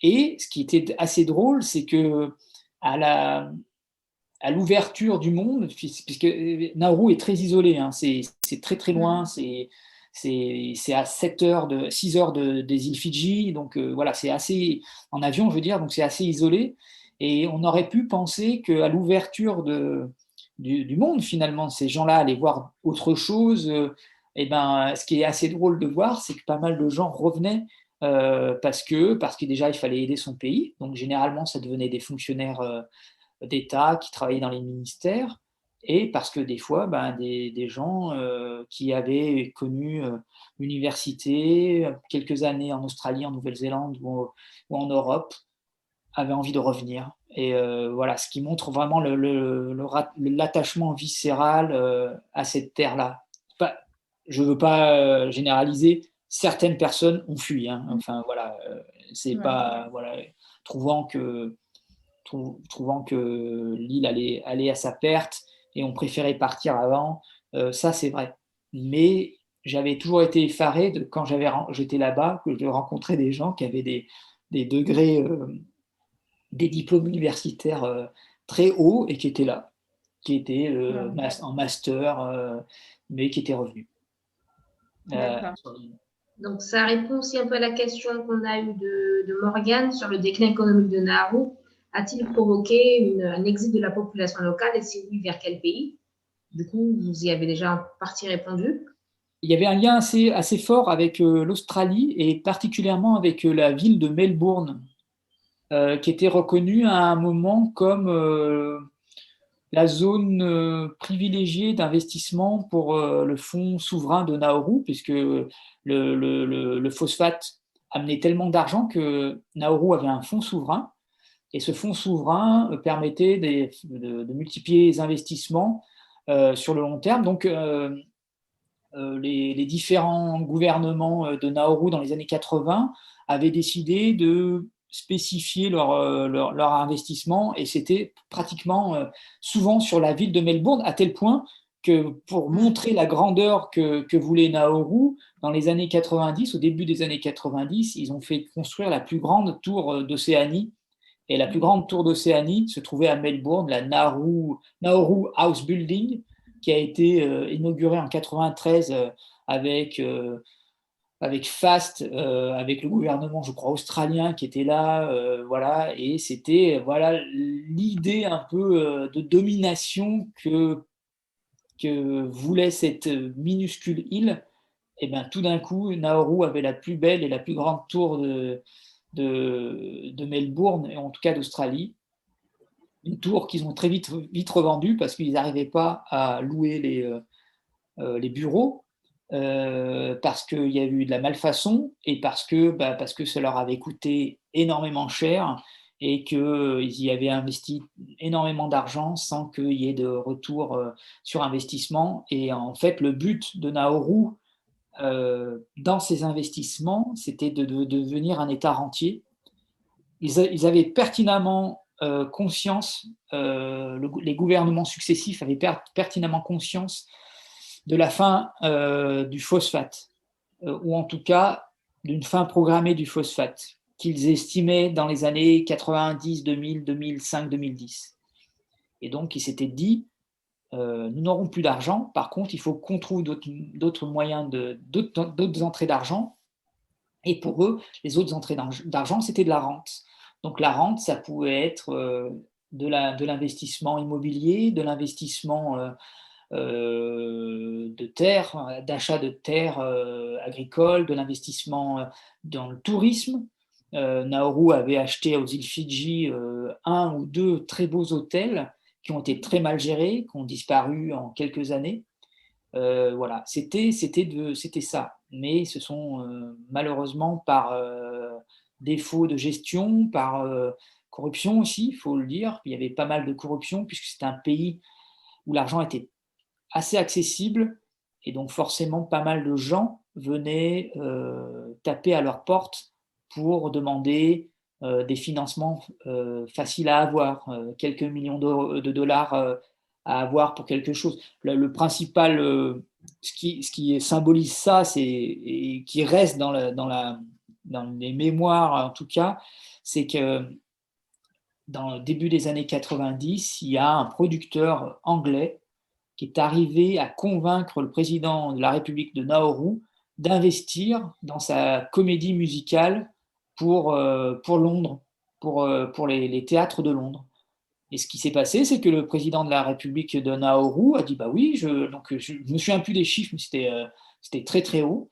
Speaker 2: Et ce qui était assez drôle, c'est que à l'ouverture du monde, puisque Nauru est très isolé, hein, c'est très très loin, c'est à 6 heures des îles Fidji, donc voilà, c'est assez, en avion je veux dire, donc c'est assez isolé. Et on aurait pu penser qu'à l'ouverture du monde, finalement, ces gens-là allaient voir autre chose. Et ben, ce qui est assez drôle de voir, c'est que pas mal de gens revenaient parce que déjà il fallait aider son pays. Donc généralement, ça devenait des fonctionnaires d'État qui travaillaient dans les ministères. et parce que des fois, des gens qui avaient connu l'université, quelques années en Australie, en Nouvelle-Zélande ou en Europe, avaient envie de revenir. Et voilà, ce qui montre vraiment l'attachement viscéral à cette terre-là. Je ne veux pas généraliser, certaines personnes ont fui. Hein. Enfin, voilà, c'est pas. Voilà, trouvant que, trouvant que l'île allait à sa perte et ont préféré partir avant, ça c'est vrai. Mais j'avais toujours été effaré quand j'étais là-bas, que je rencontrais des gens qui avaient des degrés, des diplômes universitaires très hauts et qui étaient là, qui étaient en master, mais qui étaient revenus.
Speaker 3: Donc, ça répond aussi un peu à la question qu'on a eue de Morgane sur le déclin économique de Nauru. A-t-il provoqué un exil de la population locale et si oui, vers quel pays? Du coup, vous y avez déjà en partie répondu.
Speaker 2: Il y avait un lien assez fort avec l'Australie et particulièrement avec la ville de Melbourne, qui était reconnue à un moment comme la zone privilégiée d'investissement pour le fonds souverain de Nauru, puisque le phosphate amenait tellement d'argent que Nauru avait un fonds souverain. Et ce fonds souverain permettait de multiplier les investissements sur le long terme. Donc, les différents gouvernements de Nauru dans les années 80 avaient décidé de spécifier leur investissement et c'était pratiquement souvent sur la ville de Melbourne, à tel point que pour montrer la grandeur que voulait Nauru, dans les années 90, au début des années 90, ils ont fait construire la plus grande tour d'Océanie. Et la plus grande tour d'Océanie se trouvait à Melbourne, la Nauru House Building, qui a été inaugurée en 93 avec FAST, avec le gouvernement, je crois, australien qui était là, voilà, et c'était voilà l'idée un peu de domination que voulait cette minuscule île. Et bien tout d'un coup, Nauru avait la plus belle et la plus grande tour de Melbourne, et en tout cas d'Australie. Une tour qu'ils ont très vite revendue parce qu'ils n'arrivaient pas à louer les bureaux, parce qu'il y a eu de la malfaçon et parce que ça leur avait coûté énormément cher et qu'ils y avaient investi énormément d'argent sans qu'il y ait de retour sur investissement. Et en fait, le but de Nauru dans ces investissements, c'était de devenir un État rentier. Ils avaient pertinemment conscience, les gouvernements successifs avaient pertinemment conscience de la fin du phosphate, ou en tout cas d'une fin programmée du phosphate, qu'ils estimaient dans les années 90, 2000, 2005, 2010. Et donc, ils s'étaient dit, nous n'aurons plus d'argent, par contre, il faut qu'on trouve d'autres moyens, d'autres entrées d'argent. Et pour eux, les autres entrées d'argent, c'était de la rente. Donc la rente, ça pouvait être de l'investissement immobilier, de l'investissement de terres, d'achat de terres agricoles, de l'investissement dans le tourisme. Nauru avait acheté aux îles Fidji un ou deux très beaux hôtels qui ont été très mal gérés, qui ont disparu en quelques années. Voilà, c'était ça. Mais ce sont malheureusement par défaut de gestion, par corruption aussi, il faut le dire. Il y avait pas mal de corruption puisque c'est un pays où l'argent était assez accessible et donc forcément pas mal de gens venaient taper à leur porte pour demander des financements faciles à avoir, quelques millions de dollars à avoir pour quelque chose. Le principal, ce qui symbolise ça, et qui reste dans les mémoires en tout cas, c'est que dans le début des années 90, il y a un producteur anglais qui est arrivé à convaincre le président de la République de Nauru d'investir dans sa comédie musicale pour Londres, pour les théâtres de Londres. Et ce qui s'est passé, c'est que le président de la République de Nauru a dit bah oui, donc je me souviens plus des chiffres, mais c'était très très haut.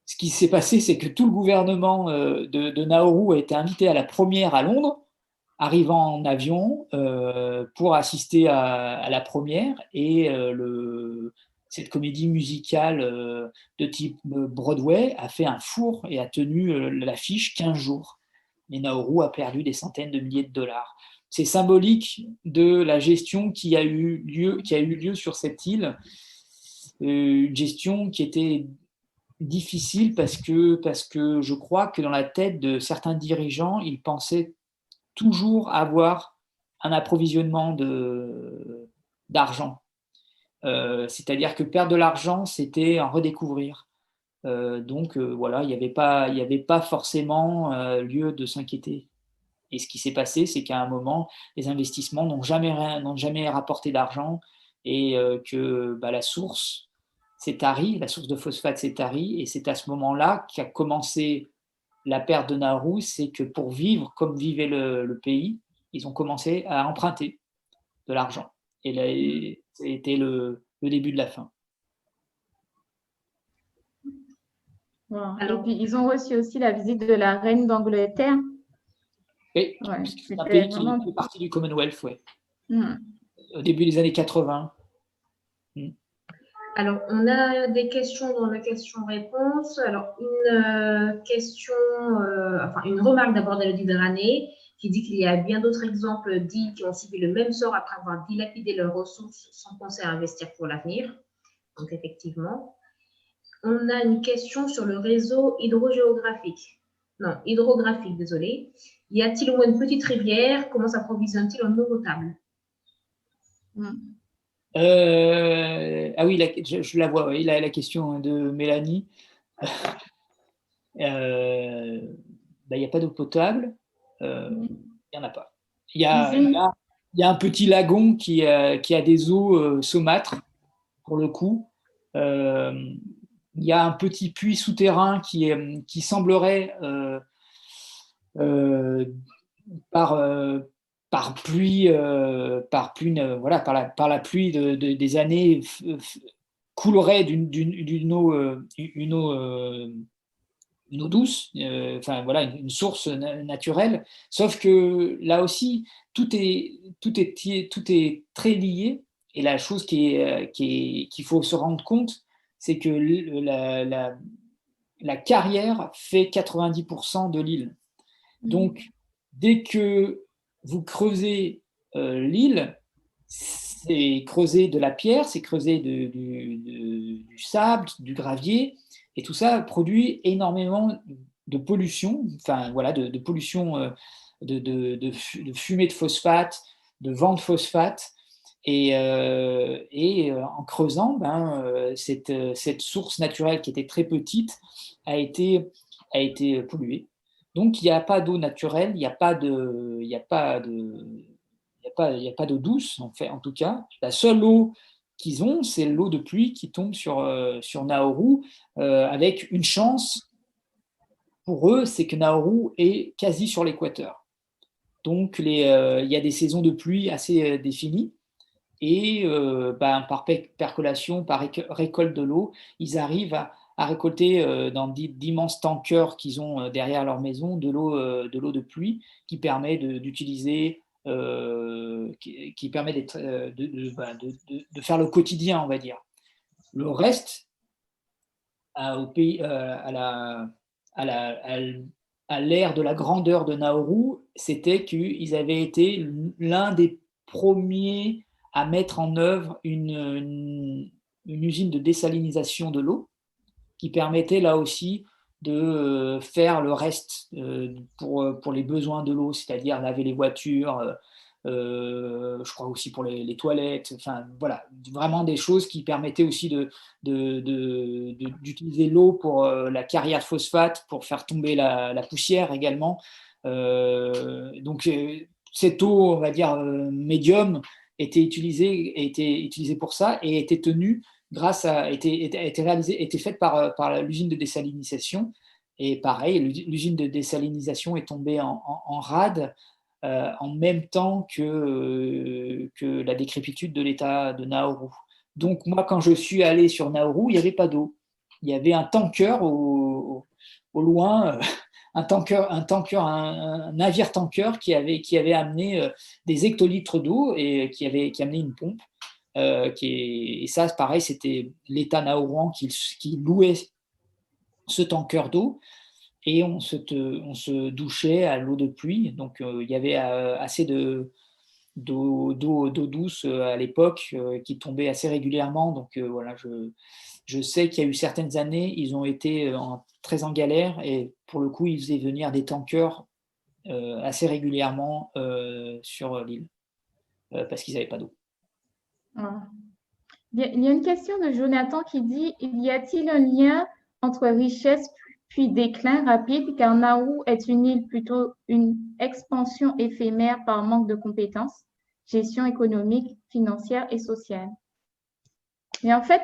Speaker 2: Ce qui s'est passé, c'est que tout le gouvernement de Nauru a été invité à la première à Londres, arrivant en avion pour assister à la première et cette comédie musicale de type Broadway a fait un four et a tenu l'affiche 15 jours. Et Nauru a perdu des centaines de milliers de dollars. C'est symbolique de la gestion qui a eu lieu sur cette île, une gestion qui était difficile parce que je crois que dans la tête de certains dirigeants, ils pensaient toujours avoir un approvisionnement d'argent. C'est-à-dire que perdre de l'argent, c'était en redécouvrir. Donc voilà, il n'y avait pas forcément lieu de s'inquiéter. Et ce qui s'est passé, c'est qu'à un moment, les investissements n'ont jamais rapporté d'argent et que la source s'est tarie, la source de phosphate s'est tarie, et c'est à ce moment-là qu'a commencé la perte de Nauru. C'est que pour vivre comme vivait le pays, ils ont commencé à emprunter de l'argent. Et là, c'était le début de la fin.
Speaker 1: Wow. Et puis, ils ont reçu aussi la visite de la reine d'Angleterre.
Speaker 2: Oui,
Speaker 1: Ouais,
Speaker 2: c'est un pays qui fait partie du Commonwealth, ouais. Au début des années 80.
Speaker 3: Alors, on a des questions dans la question-réponse. Alors, une question, une remarque d'abord d'Élodie Drané, qui dit qu'il y a bien d'autres exemples d'îles qui ont subi le même sort après avoir dilapidé leurs ressources sans penser à investir pour l'avenir. Donc, effectivement. On a une question sur le réseau hydrographique, désolé. Y a-t-il au moins une petite rivière? Comment s'approvisionne-t-il en eau potable?
Speaker 2: Ah oui, je la vois, oui, la question de Mélanie. Il n'y a pas d'eau potable, il n'y en a pas. Il y a un petit lagon qui a des eaux saumâtres, pour le coup. Il y a un petit puits souterrain qui semblerait par pluie, voilà, par la pluie des années, coulerait d'une eau, une eau douce, voilà, une source naturelle. Sauf que là aussi, tout est très lié. Et la chose qu'il faut se rendre compte, c'est que la carrière fait 90% de l'île. Donc, dès que vous creusez l'île, c'est creuser de la pierre, c'est creuser du sable, du gravier, et tout ça produit énormément de pollution, voilà, de pollution, de fumée de phosphate, de vent de phosphate. Et en creusant, cette source naturelle qui était très petite a été polluée. Donc, il n'y a pas d'eau naturelle, il n'y a pas d'eau douce, en tout cas. La seule eau qu'ils ont, c'est l'eau de pluie qui tombe sur Nauru, avec une chance pour eux, c'est que Nauru est quasi sur l'équateur. Donc, il y a des saisons de pluie assez définies. Et par percolation, par récolte de l'eau, ils arrivent à récolter dans d'immenses tankers qu'ils ont derrière leur maison de l'eau de pluie qui permet d'utiliser, qui permet de faire le quotidien, on va dire. Le reste, au pays, à l'ère de la grandeur de Nauru, c'était qu'ils avaient été l'un des premiers à mettre en œuvre une usine de désalinisation de l'eau qui permettait là aussi de faire le reste pour les besoins de l'eau, c'est-à-dire laver les voitures, je crois aussi pour les toilettes, voilà, vraiment des choses qui permettaient aussi d'utiliser l'eau pour la carrière de phosphate, pour faire tomber la poussière également. Donc cette eau, on va dire médium, était utilisée pour ça et était tenue était faite par l'usine de désalinisation. Et pareil, l'usine de désalinisation est tombée en rade en même temps que la décrépitude de l'état de Nauru. Donc moi, quand je suis allé sur Nauru, il n'y avait pas d'eau. Il y avait un tanker au loin un navire-tanker qui avait amené des hectolitres d'eau et qui amené une pompe. Et ça, pareil, c'était l'État naourouan qui louait ce tanker d'eau et on se douchait à l'eau de pluie. Donc, il y avait assez d'eau douce à l'époque qui tombait assez régulièrement. Donc, voilà, je sais qu'il y a eu certaines années, ils ont été très en galère et pour le coup, ils faisaient venir des tankers assez régulièrement sur l'île parce qu'ils n'avaient pas d'eau.
Speaker 1: Ah. Il y a une question de Jonathan qui dit, y a-t-il un lien entre richesse puis déclin rapide, car Nauru est une île plutôt une expansion éphémère par manque de compétences, gestion économique, financière et sociale. Et en fait,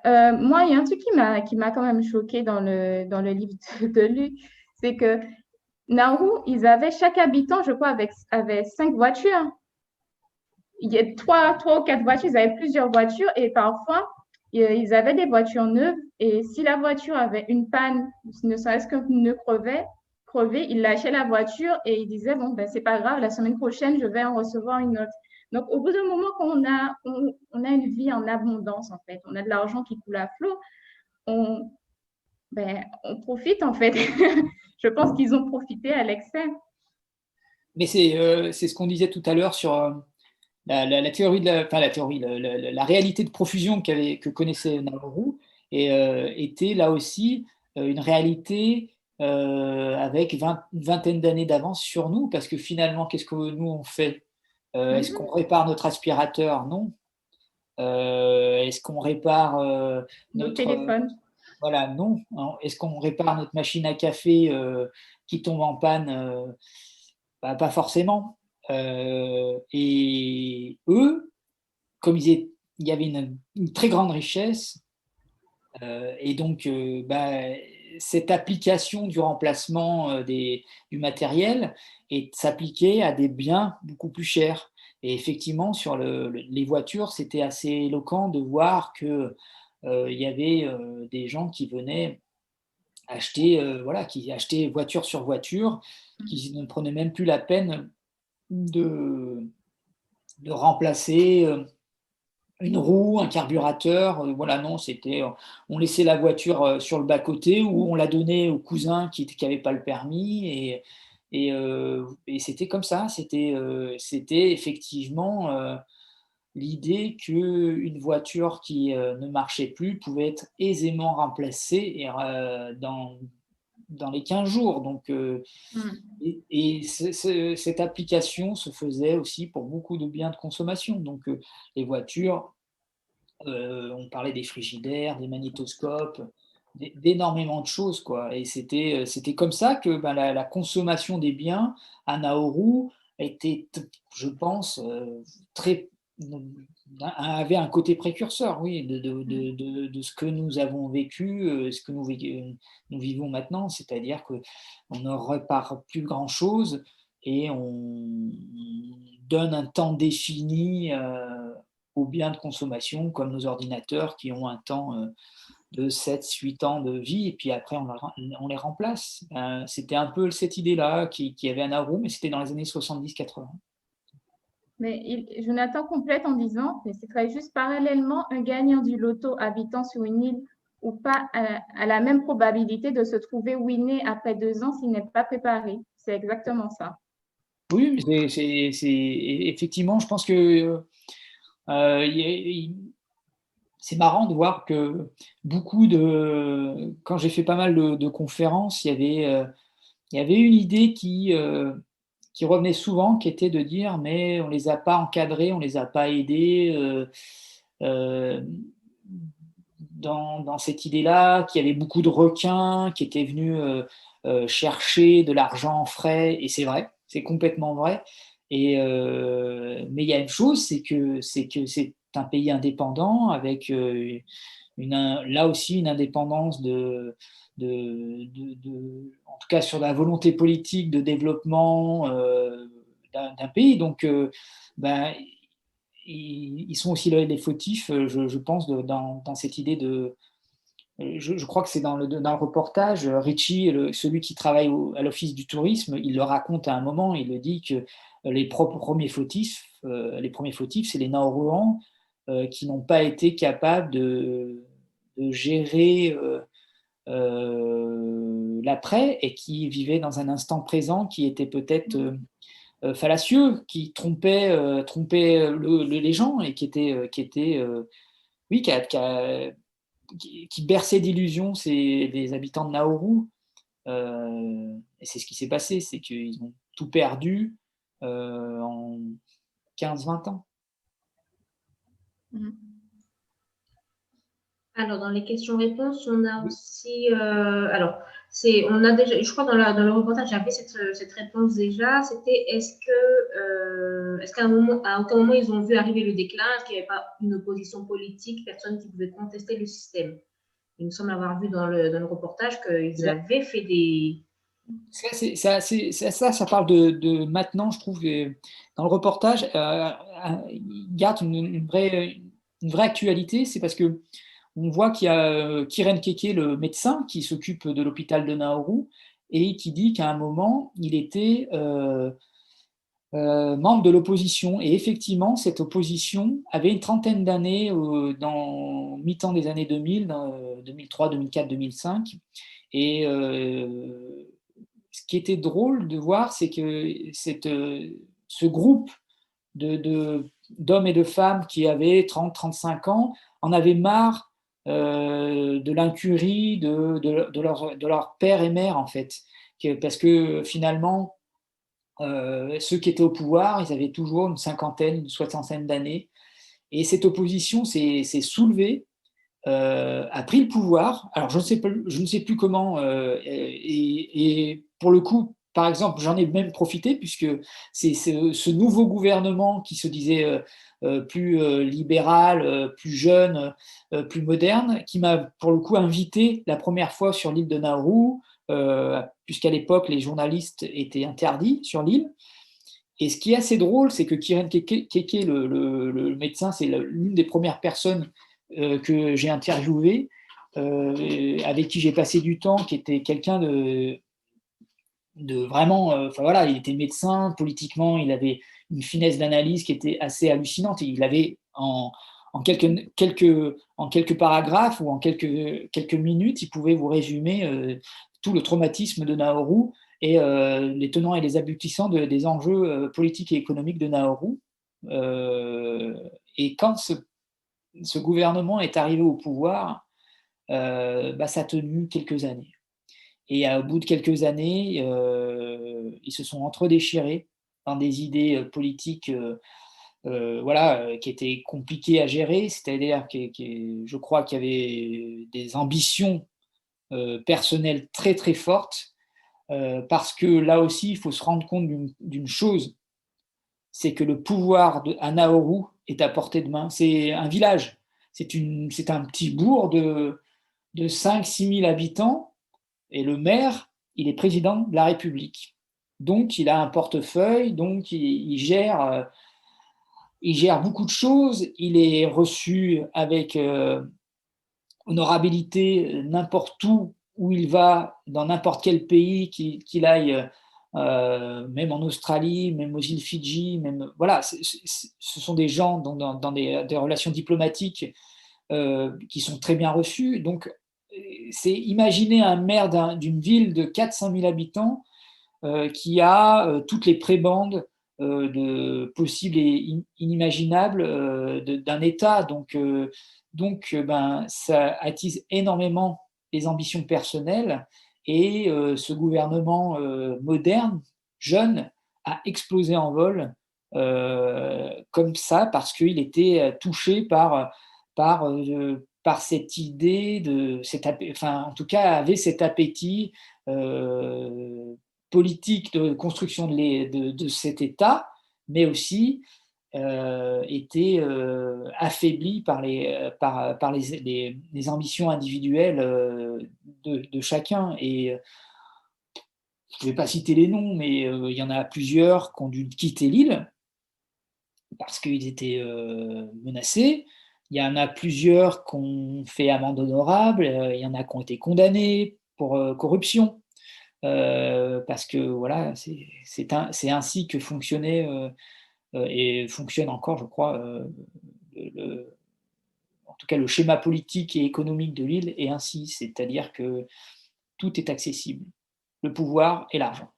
Speaker 1: moi, il y a un truc qui m'a quand même choqué dans le livre de Luc, c'est que Nauru, chaque habitant, je crois, avait 5 voitures. Il y a trois ou quatre voitures, ils avaient plusieurs voitures et parfois, ils avaient des voitures neuves et si la voiture avait une panne, ne serait-ce qu'un pneu crevé, ils lâchaient la voiture et ils disaient, bon, ben, c'est pas grave, la semaine prochaine, je vais en recevoir une autre. Donc, au bout d'un moment, quand on a une vie en abondance, en fait, on a de l'argent qui coule à flot, on profite, en fait. Je pense qu'ils ont profité à l'excès.
Speaker 2: Mais c'est ce qu'on disait tout à l'heure sur la théorie la réalité de profusion que connaissait Nauru était là aussi une réalité avec une vingtaine d'années d'avance sur nous, parce que finalement, qu'est-ce que nous on fait? Est-ce qu'on répare notre aspirateur? Non. Est-ce qu'on répare
Speaker 1: Nos
Speaker 2: notre
Speaker 1: téléphones.
Speaker 2: voilà, non. Est-ce qu'on répare notre machine à café qui tombe en panne? Pas forcément. Et eux, comme il y avait une très grande richesse, et donc cette application du remplacement du matériel s'appliquait à des biens beaucoup plus chers. Et effectivement, sur les voitures, c'était assez éloquent de voir que il y avait des gens qui venaient acheter, qui achetaient voiture sur voiture, qui ne prenaient même plus la peine de remplacer une roue, un carburateur. Voilà, non, on laissait la voiture sur le bas-côté ou on la donnait au cousin qui n'avait pas le permis. Et c'était comme ça. C'était effectivement l'idée qu'une voiture qui ne marchait plus pouvait être aisément remplacée dans les 15 jours. Donc, cette application se faisait aussi pour beaucoup de biens de consommation. Donc, les voitures, on parlait des frigidaires, des magnétoscopes, d'énormément de choses, quoi. Et c'était comme ça que la consommation des biens à Nauru était, je pense, avait un côté précurseur, oui, de ce que nous avons vécu, ce que nous vivons maintenant, c'est-à-dire qu'on ne répare plus grand-chose et on donne un temps défini aux biens de consommation, comme nos ordinateurs qui ont un temps de 7-8 ans de vie, et puis après on les remplace. C'était un peu cette idée-là qui avait à Nauru, mais c'était dans les années 70-80.
Speaker 1: Mais Jonathan complète en disant, mais c'est très juste, parallèlement, un gagnant du loto habitant sur une île ou pas a la même probabilité de se trouver ruiné après 2 ans s'il n'est pas préparé. C'est exactement ça.
Speaker 2: Oui, effectivement, je pense que c'est marrant de voir que quand j'ai fait pas mal de conférences, il y avait une idée qui revenait souvent, qui était de dire mais on les a pas encadrés, on les a pas aidés dans cette idée-là, qu'il y avait beaucoup de requins qui étaient venus chercher de l'argent en frais, et c'est vrai, c'est complètement vrai. Mais il y a une chose, c'est que c'est un pays indépendant avec là aussi une indépendance en tout cas sur la volonté politique de développement d'un pays. Donc, ils sont aussi là les fautifs, je pense, dans cette idée je crois que c'est dans le reportage, Richie, celui qui travaille à l'Office du tourisme, il le raconte à un moment, il le dit que premiers fautifs, c'est les Nauruans qui n'ont pas été capables de gérer l'après et qui vivaient dans un instant présent qui était peut-être fallacieux, qui trompait les gens et oui, qui berçait d'illusions les habitants de Nauru. Et c'est ce qui s'est passé, c'est qu'ils ont tout perdu en 15-20 ans.
Speaker 3: Alors, dans les questions-réponses, on a aussi. On a déjà, je crois, dans le reportage, j'avais cette réponse déjà. C'était est-ce à aucun moment ils ont vu arriver le déclin? Est-ce qu'il n'y avait pas une opposition politique, personne qui pouvait contester le système? Il me semble avoir vu dans le reportage qu'ils avaient fait des.
Speaker 2: Ça parle de maintenant, je trouve, que dans le reportage, il garde une vraie actualité. C'est parce que on voit qu'il y a Kiren Keke, le médecin qui s'occupe de l'hôpital de Nauru, et qui dit qu'à un moment, il était membre de l'opposition. Et effectivement, cette opposition avait une trentaine d'années dans mi-temps des années 2000, 2003, 2004, 2005. Et ce qui était drôle de voir, c'est que ce groupe d'hommes et de femmes qui avaient 30-35 ans en avaient marre de l'incurie de leur père et mère, en fait. Parce que finalement, ceux qui étaient au pouvoir, ils avaient toujours une cinquantaine, une soixantaine d'années. Et cette opposition s'est soulevée, a pris le pouvoir. Alors, je ne sais plus comment. Et pour le coup, par exemple, j'en ai même profité, puisque c'est ce nouveau gouvernement qui se disait plus libéral, plus jeune, plus moderne, qui m'a pour le coup invité la première fois sur l'île de Nauru, puisqu'à l'époque, les journalistes étaient interdits sur l'île. Et ce qui est assez drôle, c'est que Kiren Keke, le médecin, c'est l'une des premières personnes que j'ai interviewé, avec qui j'ai passé du temps, qui était quelqu'un de vraiment, voilà, il était médecin, politiquement, il avait une finesse d'analyse qui était assez hallucinante. Et il avait en quelques paragraphes ou en quelques minutes, il pouvait vous résumer tout le traumatisme de Nauru et les tenants et les aboutissants des enjeux politiques et économiques de Nauru. Et quand ce gouvernement est arrivé au pouvoir, ça a tenu quelques années. Et au bout de quelques années, ils se sont entre-déchirés dans des idées politiques voilà, qui étaient compliquées à gérer. C'est-à-dire que je crois qu'il y avait des ambitions personnelles très très fortes, parce que là aussi, il faut se rendre compte d'une chose, c'est que le pouvoir à Nauru est à portée de main. C'est un village, c'est un petit bourg de 5-6 000 habitants, et le maire, il est président de la République. Donc, il a un portefeuille, donc il gère beaucoup de choses. Il est reçu avec honorabilité n'importe où il va, dans n'importe quel pays qu'il aille, même en Australie, même aux îles Fidji, même voilà, ce sont des gens dans des relations diplomatiques qui sont très bien reçus. Donc, c'est imaginer un maire d'une ville de 400 000 habitants qui a toutes les prébendes possibles et inimaginables d'un État. Donc, ça attise énormément les ambitions personnelles, et ce gouvernement moderne, jeune, a explosé en vol comme ça, parce qu'il était touché par cette idée en tout cas, avait cet appétit politique de construction de cet État, mais aussi était affaibli par les ambitions individuelles de chacun. Et je ne vais pas citer les noms, mais il y en a plusieurs qui ont dû quitter l'île parce qu'ils étaient menacés. Il y en a plusieurs qui ont fait amende honorable, il y en a qui ont été condamnés pour corruption, parce que voilà, c'est ainsi que fonctionnait et fonctionne encore, je crois, en tout cas le schéma politique et économique de l'île est ainsi, c'est-à-dire que tout est accessible, le pouvoir et l'argent.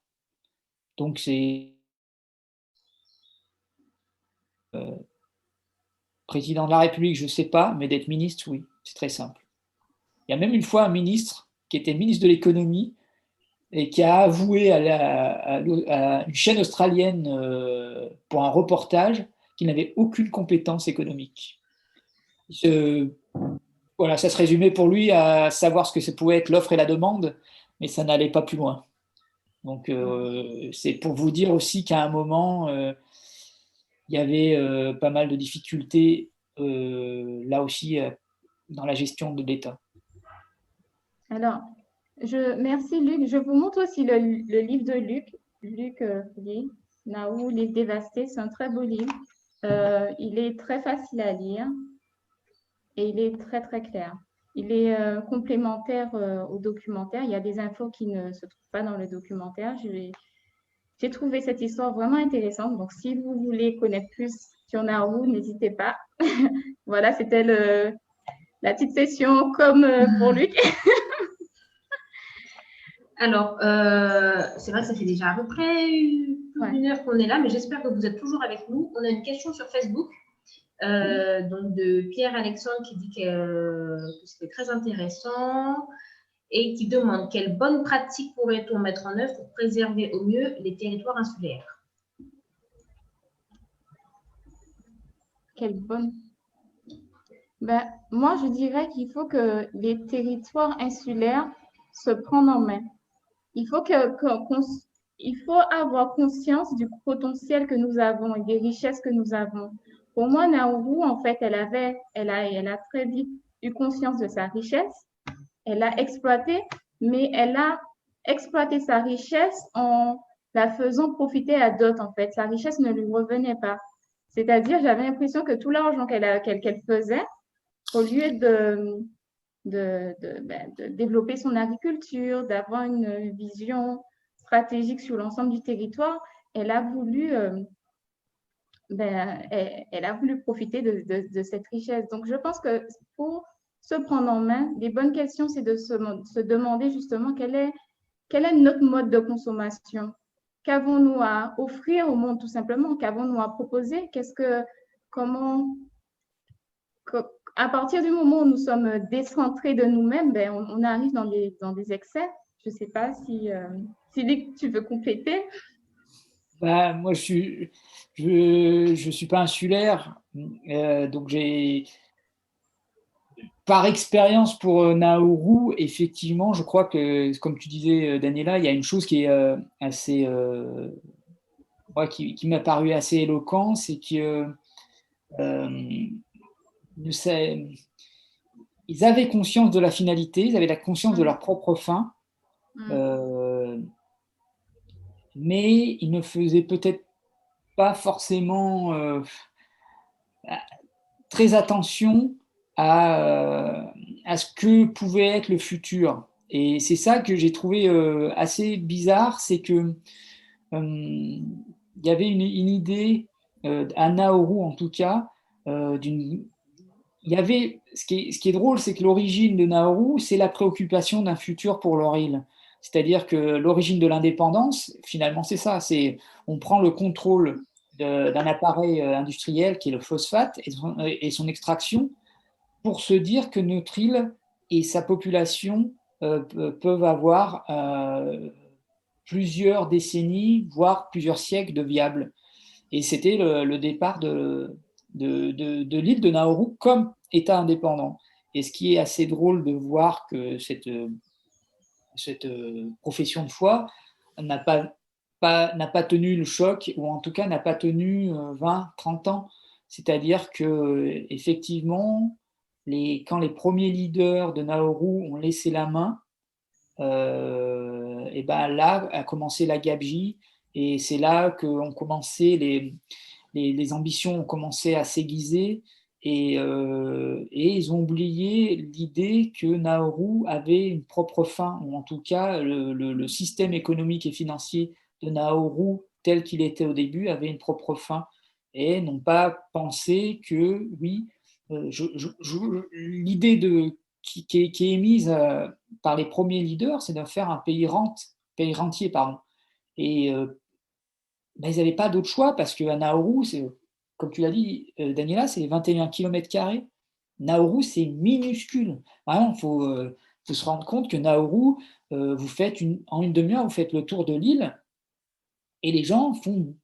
Speaker 2: Donc c'est président de la République, je ne sais pas, mais d'être ministre, oui, c'est très simple. Il y a même une fois un ministre qui était ministre de l'économie et qui a avoué à une chaîne australienne pour un reportage qu'il n'avait aucune compétence économique. Voilà, ça se résumait pour lui à savoir ce que ça pouvait être l'offre et la demande, mais ça n'allait pas plus loin. Donc, c'est pour vous dire aussi qu'à un moment, il y avait pas mal de difficultés là aussi dans la gestion de l'État.
Speaker 1: Alors, merci Luc. Je vous montre aussi le livre de Luc Lee, Nauru, Les Dévastés. C'est un très beau livre. Il est très facile à lire et il est très, très clair. Il est complémentaire au documentaire. Il y a des infos qui ne se trouvent pas dans le documentaire. J'ai trouvé cette histoire vraiment intéressante. Donc, si vous voulez connaître plus sur Nauru, n'hésitez pas. Voilà, c'était la petite session comme pour Luc.
Speaker 3: Alors, c'est vrai que ça fait déjà à peu près une heure qu'on est là, mais j'espère que vous êtes toujours avec nous. On a une question sur Facebook, donc de Pierre-Alexandre qui dit que c'était très intéressant et qui demande quelles bonnes pratiques pourrait-on mettre en œuvre pour préserver au mieux les territoires insulaires.
Speaker 1: Quelle bonne. Moi, je dirais qu'il faut que les territoires insulaires se prennent en main. Il faut avoir conscience du potentiel que nous avons et des richesses que nous avons. Pour moi, Nauru, en fait, elle a très vite eu conscience de sa richesse. Elle a exploité, mais elle a exploité sa richesse en la faisant profiter à d'autres, en fait. Sa richesse ne lui revenait pas. C'est-à-dire, j'avais l'impression que tout l'argent qu'elle faisait, au lieu de développer son agriculture, d'avoir une vision stratégique sur l'ensemble du territoire, elle a voulu profiter de cette richesse. Donc, je pense que pour se prendre en main, les bonnes questions, c'est de se demander justement quel est notre mode de consommation. Qu'avons-nous à offrir au monde tout simplement? Qu'avons-nous à proposer? À partir du moment où nous sommes décentrés de nous-mêmes, on arrive dans des excès. Je ne sais pas si tu veux compléter.
Speaker 2: Moi, je suis pas insulaire, donc par expérience pour Nauru, effectivement, je crois que, comme tu disais, Daniela, il y a une chose qui est assez, qui m'a paru assez éloquent, c'est que ils avaient conscience de la finalité, ils avaient la conscience de leur propre fin, mais ils ne faisaient peut-être pas forcément très attention à ce que pouvait être le futur. Et c'est ça que j'ai trouvé assez bizarre, c'est que il y avait une idée à Nauru en tout cas il y avait ce qui est drôle, c'est que l'origine de Nauru, c'est la préoccupation d'un futur pour leur île. C'est-à-dire que l'origine de l'indépendance, finalement, c'est ça. On prend le contrôle d'un appareil industriel qui est le phosphate et son extraction pour se dire que notre île et sa population peuvent avoir plusieurs décennies, voire plusieurs siècles de viables. Et c'était le départ de l'île de Nauru comme État indépendant. Et ce qui est assez drôle de voir que cette profession de foi n'a pas tenu le choc, ou en tout cas n'a pas tenu 20, 30 ans. C'est-à-dire que effectivement, quand les premiers leaders de Nauru ont laissé la main, et là a commencé la gabegie, et c'est là que les ambitions ont commencé à s'aiguiser, et ils ont oublié l'idée que Nauru avait une propre fin, ou en tout cas le système économique et financier de Nauru tel qu'il était au début avait une propre fin, et n'ont pas pensé que, oui, l'idée qui est émise par les premiers leaders, c'est de faire un pays rentier, pardon. Et ben, ils n'avaient pas d'autre choix parce qu'à Nauru, comme tu l'as dit, Daniela, c'est 21 km². Nauru, c'est minuscule. Vraiment, faut se rendre compte que Nauru, vous faites en une demi-heure, vous faites le tour de l'île et les gens font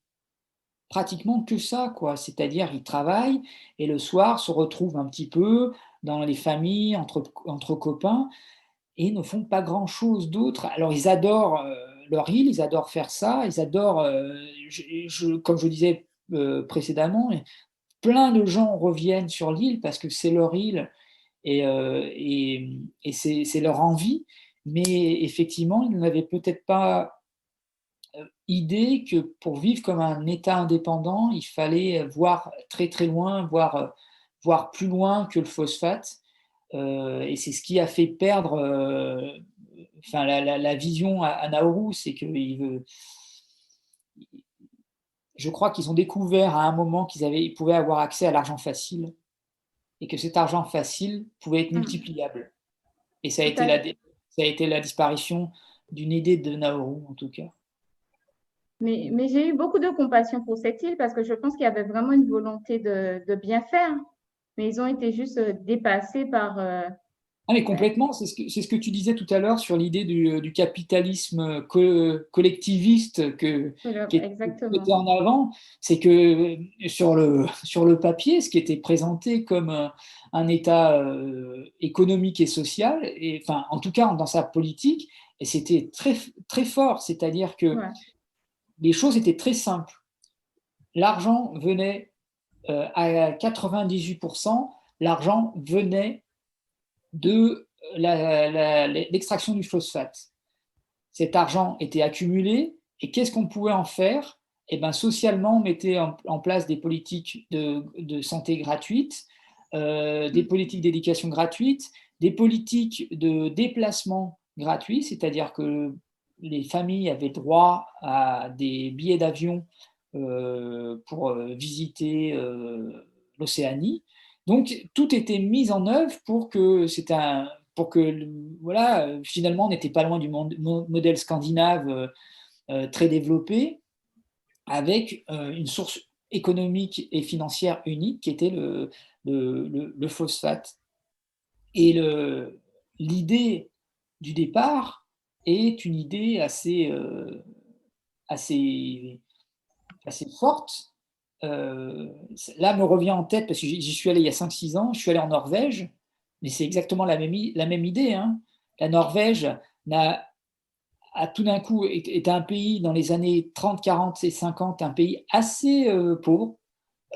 Speaker 2: pratiquement que ça, quoi. C'est-à-dire, ils travaillent et le soir se retrouvent un petit peu dans les familles, entre copains, et ne font pas grand-chose d'autre. Alors, ils adorent leur île, ils adorent faire ça, ils adorent, comme je disais précédemment, plein de gens reviennent sur l'île parce que c'est leur île et c'est leur envie, mais effectivement, ils n'avaient peut-être pas idée que pour vivre comme un État indépendant, il fallait voir très très loin, voir plus loin que le phosphate. Et c'est ce qui a fait perdre enfin, la vision à Nauru, c'est que je crois qu'ils ont découvert à un moment ils pouvaient avoir accès à l'argent facile et que cet argent facile pouvait être multipliable. Et ça a été la disparition d'une idée de Nauru, en tout cas.
Speaker 1: Mais j'ai eu beaucoup de compassion pour cette île parce que je pense qu'il y avait vraiment une volonté de bien faire. Mais ils ont été juste dépassés par...
Speaker 2: Ah, mais complètement, c'est ce que tu disais tout à l'heure sur l'idée du capitalisme collectiviste qui est
Speaker 1: exactement.
Speaker 2: était en avant. C'est que sur le papier, ce qui était présenté comme un État économique et social, et, enfin, en tout cas dans sa politique, et c'était très, très fort, c'est-à-dire que
Speaker 1: Ouais.
Speaker 2: les choses étaient très simples. L'argent venait à 98%, l'argent venait de l'extraction du phosphate. Cet argent était accumulé et qu'est-ce qu'on pouvait en faire? Eh ben, socialement, on mettait en place des politiques de santé gratuites, des politiques d'éducation gratuites, des politiques de déplacement gratuits, c'est-à-dire que les familles avaient droit à des billets d'avion pour visiter l'Océanie. Donc, tout était mis en œuvre pour que voilà, finalement, on n'était pas loin du modèle scandinave très développé, avec une source économique et financière unique qui était le phosphate. Et l'idée du départ est une idée assez, assez forte. Là, me revient en tête, parce que j'y suis allé il y a 5-6 ans, je suis allé en Norvège, mais c'est exactement la même idée. Hein. La Norvège a tout d'un coup été un pays dans les années 30, 40 et 50, un pays assez pauvre,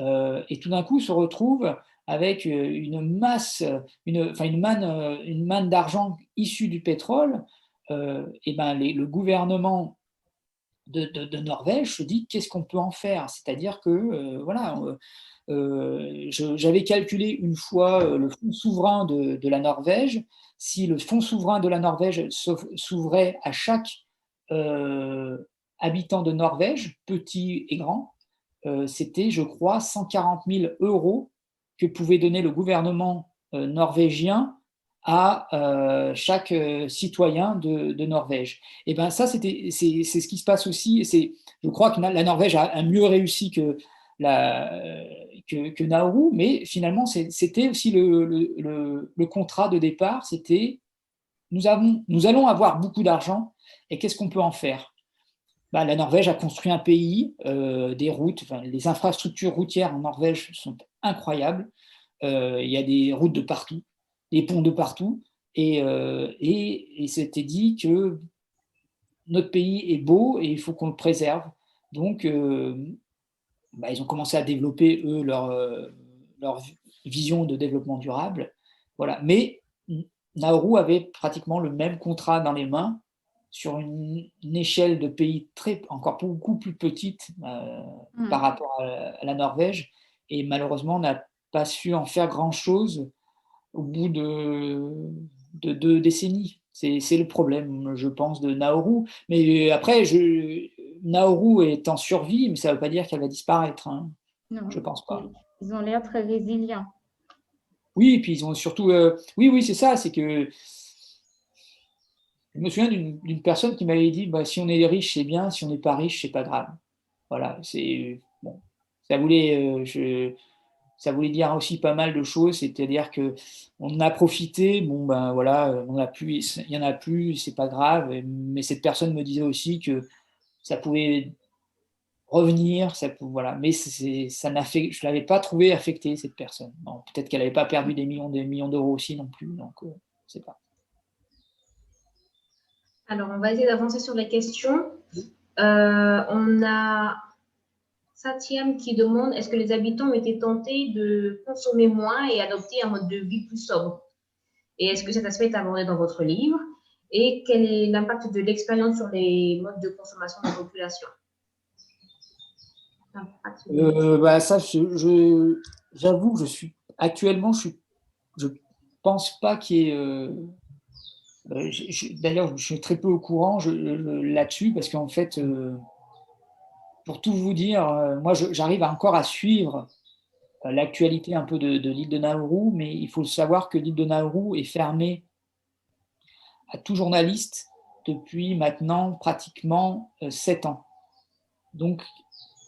Speaker 2: et tout d'un coup se retrouve avec une masse, une manne d'argent issue du pétrole. Et ben le gouvernement de Norvège se dit qu'est-ce qu'on peut en faire, c'est-à-dire que voilà, j'avais calculé une fois le fonds souverain de la Norvège. Si le fonds souverain de la Norvège s'ouvrait à chaque euh, habitant de Norvège, petit et grand, c'était, je crois, 140 000 euros que pouvait donner le gouvernement norvégien à chaque citoyen de Norvège. Et ben ça, c'est ce qui se passe aussi. Je crois que la Norvège a mieux réussi que Nauru, mais finalement, c'était aussi le contrat de départ. C'était nous allons avoir beaucoup d'argent et qu'est-ce qu'on peut en faire? Bah, la Norvège a construit un pays, des routes, enfin, les infrastructures routières en Norvège sont incroyables. Il y a des routes de partout, des ponts de partout, et c'était dit que notre pays est beau et il faut qu'on le préserve. Donc, bah, ils ont commencé à développer, eux, leur vision de développement durable. Voilà. Mais Nauru avait pratiquement le même contrat dans les mains sur une échelle de pays encore beaucoup plus petite par rapport à la Norvège. Et malheureusement, pas su en faire grand-chose au bout de 2 décennies. C'est le problème, je pense, de Nauru. Mais après, Nauru est en survie, mais ça ne veut pas dire qu'elle va disparaître. Hein.
Speaker 1: Non,
Speaker 2: Je ne pense pas.
Speaker 1: ils ont l'air très résilients.
Speaker 2: Oui, et puis ils ont surtout. Oui, c'est ça. C'est que je me souviens d'une personne qui m'avait dit bah, si on est riche, c'est bien. Si on n'est pas riche, c'est pas grave. Voilà. C'est bon. Ça voulait. Ça voulait dire aussi pas mal de choses, c'est-à-dire que on en a profité, bon ben voilà, on a plus, il y en a plus, c'est pas grave. Mais cette personne me disait aussi que ça pouvait revenir, voilà. Mais ça n'a fait, je l'avais pas trouvé affecté cette personne. Bon, peut-être qu'elle n'avait pas perdu des millions d'euros aussi non plus, donc je sais pas.
Speaker 3: Alors, on va essayer d'avancer sur les questions. On a Satyam qui demande est-ce que les habitants ont été tentés de consommer moins et adopter un mode de vie plus sobre? Et est-ce que cet aspect est abordé dans votre livre? Et quel est l'impact de l'expérience sur les modes de consommation de la population?
Speaker 2: Ça, j'avoue que actuellement, je pense pas qu'il y ait. D'ailleurs, je suis très peu au courant là-dessus parce qu'en fait, pour tout vous dire, moi, j'arrive encore à suivre l'actualité un peu de l'île de Nauru, mais il faut savoir que l'île de Nauru est fermée à tout journaliste depuis maintenant pratiquement 7 ans. Donc,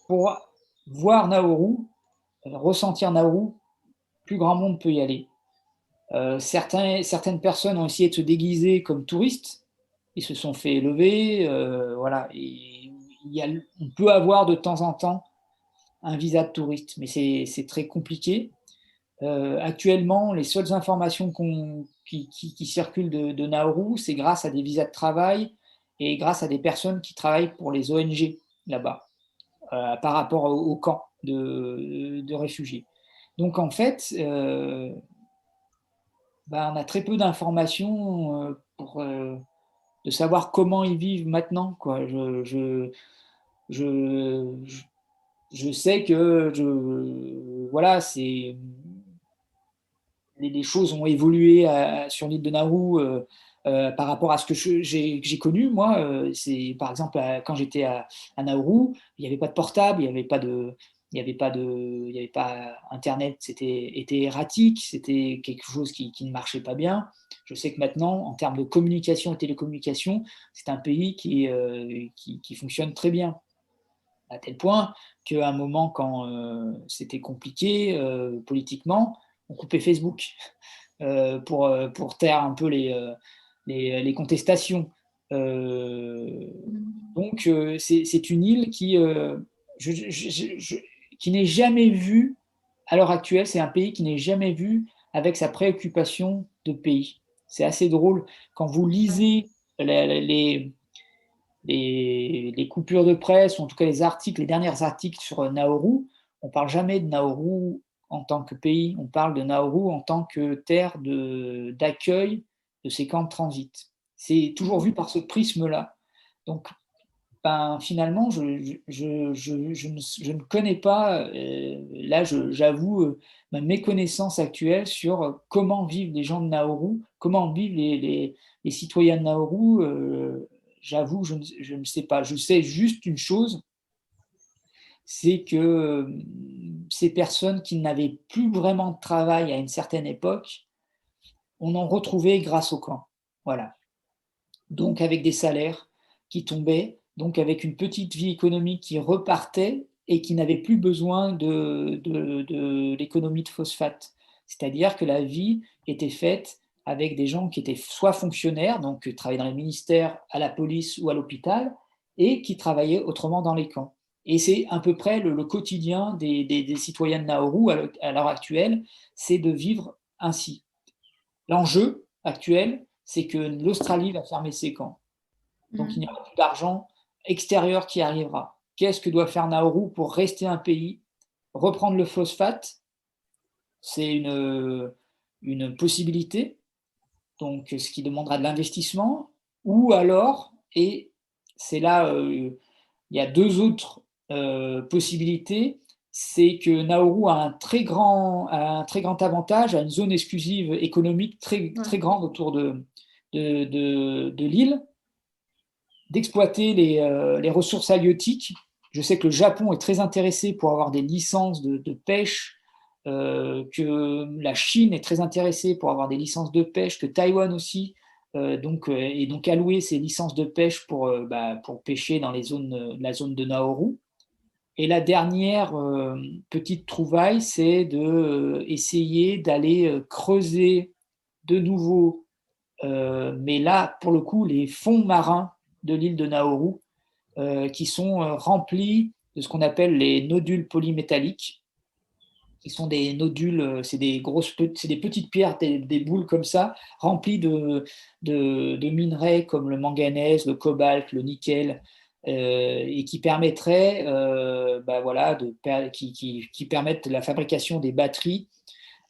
Speaker 2: pour voir Nauru, ressentir Nauru, plus grand monde peut y aller. Certaines personnes ont essayé de se déguiser comme touristes, ils se sont fait lever, voilà. Et on peut avoir de temps en temps un visa de touriste, mais c'est très compliqué. Actuellement, les seules informations qui circulent de Nauru, c'est grâce à des visas de travail et grâce à des personnes qui travaillent pour les ONG là-bas, par rapport au camp de réfugiés. Donc en fait, on a très peu d'informations de savoir comment ils vivent maintenant, quoi. Je sais que voilà, les choses ont évolué sur l'île de Nauru par rapport à ce que j'ai connu, moi. C'est, par exemple, quand j'étais à Nauru, il n'y avait pas de portable, il n'y avait pas Internet, était erratique, c'était quelque chose qui ne marchait pas bien. Je sais que maintenant, en termes de communication et télécommunication, c'est un pays qui fonctionne très bien. À tel point qu'à un moment, quand c'était compliqué politiquement, on coupait Facebook pour taire un peu les contestations. Donc, c'est une île qui n'est jamais vue, à l'heure actuelle, c'est un pays qui n'est jamais vu avec sa préoccupation de pays. C'est assez drôle. Quand vous lisez les coupures de presse, ou en tout cas les derniers articles sur Nauru, on ne parle jamais de Nauru en tant que pays, on parle de Nauru en tant que terre d'accueil de ces camps de transit. C'est toujours vu par ce prisme-là. Donc, finalement, je ne connais pas, là j'avoue ma méconnaissance actuelle sur comment vivent les gens de Nauru, comment vivent les citoyens de Nauru. J'avoue, je ne sais pas. Je sais juste une chose, c'est que ces personnes qui n'avaient plus vraiment de travail à une certaine époque, on en retrouvait grâce au camp. Voilà. Donc avec des salaires qui tombaient, donc avec une petite vie économique qui repartait et qui n'avait plus besoin de l'économie de phosphate. C'est-à-dire que la vie était faite avec des gens qui étaient soit fonctionnaires, donc qui travaillaient dans les ministères, à la police ou à l'hôpital, et qui travaillaient autrement dans les camps. Et c'est à peu près le quotidien des citoyens de Nauru à l'heure actuelle, c'est de vivre ainsi. L'enjeu actuel, c'est que l'Australie va fermer ses camps. Donc il n'y aura plus d'argent extérieur qui arrivera. Qu'est-ce que doit faire Nauru pour rester un pays? Reprendre le phosphate, c'est une possibilité, donc ce qui demandera de l'investissement, ou alors, et c'est là, il y a deux autres possibilités, c'est que Nauru a un très grand avantage, a une zone exclusive économique très, très grande autour de l'île, d'exploiter les ressources halieutiques. Je sais que le Japon est très intéressé pour avoir des licences de pêche, que la Chine est très intéressée pour avoir des licences de pêche, que Taïwan aussi, et donc allouer ces licences de pêche pour pêcher dans la zone de Nauru. Et la dernière petite trouvaille, c'est d'essayer d'aller creuser de nouveau, mais là, pour le coup, les fonds marins de l'île de Nauru, qui sont remplis de ce qu'on appelle les nodules polymétalliques, qui sont des nodules, c'est des petites pierres, des boules comme ça, remplies de minerais comme le manganèse, le cobalt, le nickel, et qui permettraient, qui permettent la fabrication des batteries,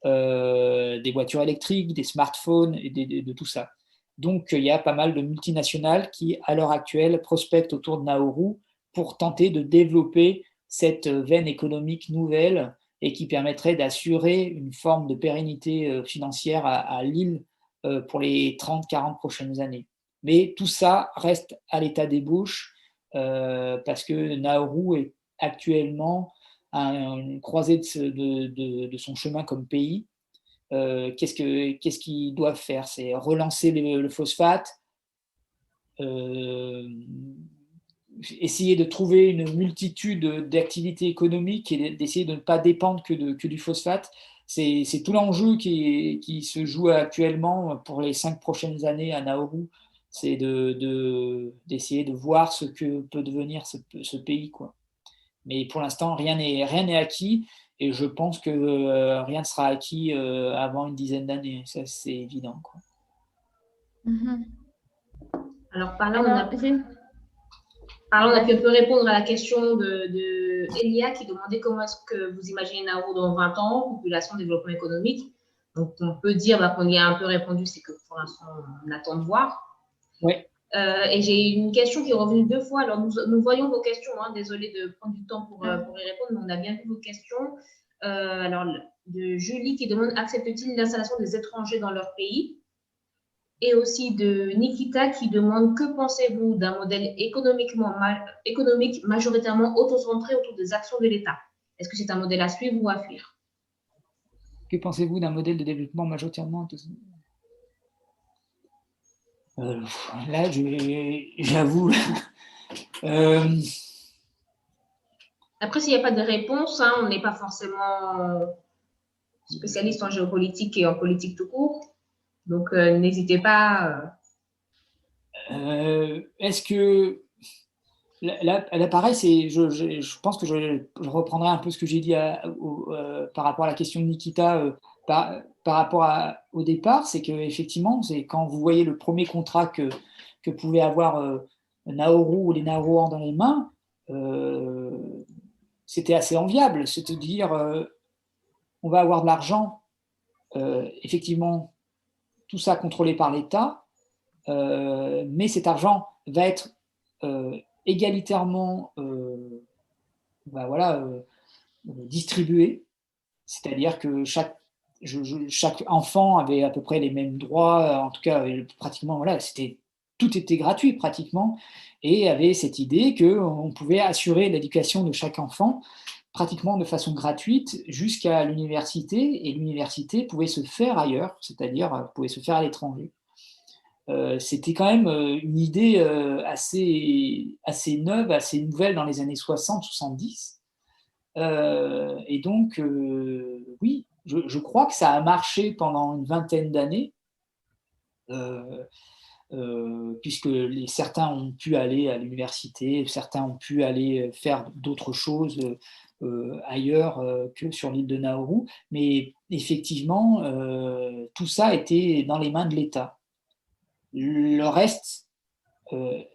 Speaker 2: des voitures électriques, des smartphones et de tout ça. Donc, il y a pas mal de multinationales qui, à l'heure actuelle, prospectent autour de Nauru pour tenter de développer cette veine économique nouvelle et qui permettrait d'assurer une forme de pérennité financière à l'île pour les 30-40 prochaines années. Mais tout ça reste à l'état d'ébauche parce que Nauru est actuellement à une croisée de son chemin comme pays. Qu'est-ce qu'ils doivent faire? C'est relancer le phosphate, essayer de trouver une multitude d'activités économiques et d'essayer de ne pas dépendre que du phosphate. C'est tout l'enjeu qui se joue actuellement pour les 5 prochaines années à Nauru. C'est d'essayer de voir ce que peut devenir ce pays, quoi. Mais pour l'instant, rien n'est acquis et je pense que rien ne sera acquis avant une dizaine d'années. Ça, c'est évident, quoi.
Speaker 1: Mhm.
Speaker 3: Alors, par là, on a pu un peu répondre à la question de Elia qui demandait comment est-ce que vous imaginez Nauru dans 20 ans, population, développement économique. Donc, on peut dire qu'on y a un peu répondu, c'est que pour l'instant, on attend de voir.
Speaker 2: Oui.
Speaker 3: Et j'ai une question qui est revenue 2 fois. Alors, nous voyons vos questions. Désolée de prendre du temps pour y répondre, mais on a bien vu vos questions. Alors, de Julie qui demande accepte-t-il l'installation des étrangers dans leur pays? Et aussi de Nikita qui demande que pensez-vous d'un modèle économique majoritairement autocentré autour des actions de l'État? Est-ce que c'est un modèle à suivre ou à fuir?
Speaker 2: Que pensez-vous d'un modèle de développement majoritairement là, j'avoue.
Speaker 3: Après, s'il n'y a pas de réponse, on n'est pas forcément spécialiste en géopolitique et en politique tout court. Donc, n'hésitez pas.
Speaker 2: Est-ce que là, pareil, je pense que je reprendrai un peu ce que j'ai dit par rapport à la question de Nikita par rapport au départ, c'est qu'effectivement, c'est quand vous voyez le premier contrat que pouvait avoir Nauru ou les Nauruans dans les mains, c'était assez enviable. C'est-à-dire, on va avoir de l'argent, effectivement, tout ça contrôlé par l'État, mais cet argent va être égalitairement distribué, c'est-à-dire que chaque enfant avait à peu près les mêmes droits, en tout cas pratiquement, tout était gratuit pratiquement, et avait cette idée qu'on pouvait assurer l'éducation de chaque enfant pratiquement de façon gratuite jusqu'à l'université, et l'université pouvait se faire ailleurs, c'est-à-dire pouvait se faire à l'étranger. C'était quand même une idée assez neuve, assez nouvelle dans les années 60-70. Et donc, oui, je crois que ça a marché pendant une vingtaine d'années, puisque certains ont pu aller à l'université, certains ont pu aller faire d'autres choses ailleurs que sur l'île de Nauru. Mais effectivement, tout ça était dans les mains de l'État. Le reste,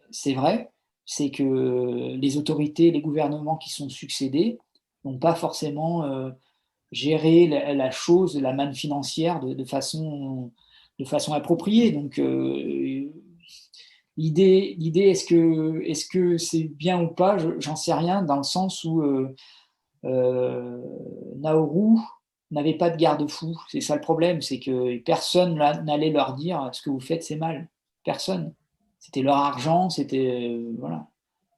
Speaker 2: c'est vrai, c'est que les autorités, les gouvernements qui sont succédés n'ont pas forcément géré la chose, la manne financière de façon appropriée. Donc, l'idée est-ce que c'est bien ou pas, j'en sais rien, dans le sens où Nauru n'avait pas de garde-fou. C'est ça le problème, c'est que personne n'allait leur dire ce que vous faites, c'est mal. Personne. C'était leur argent, c'était voilà.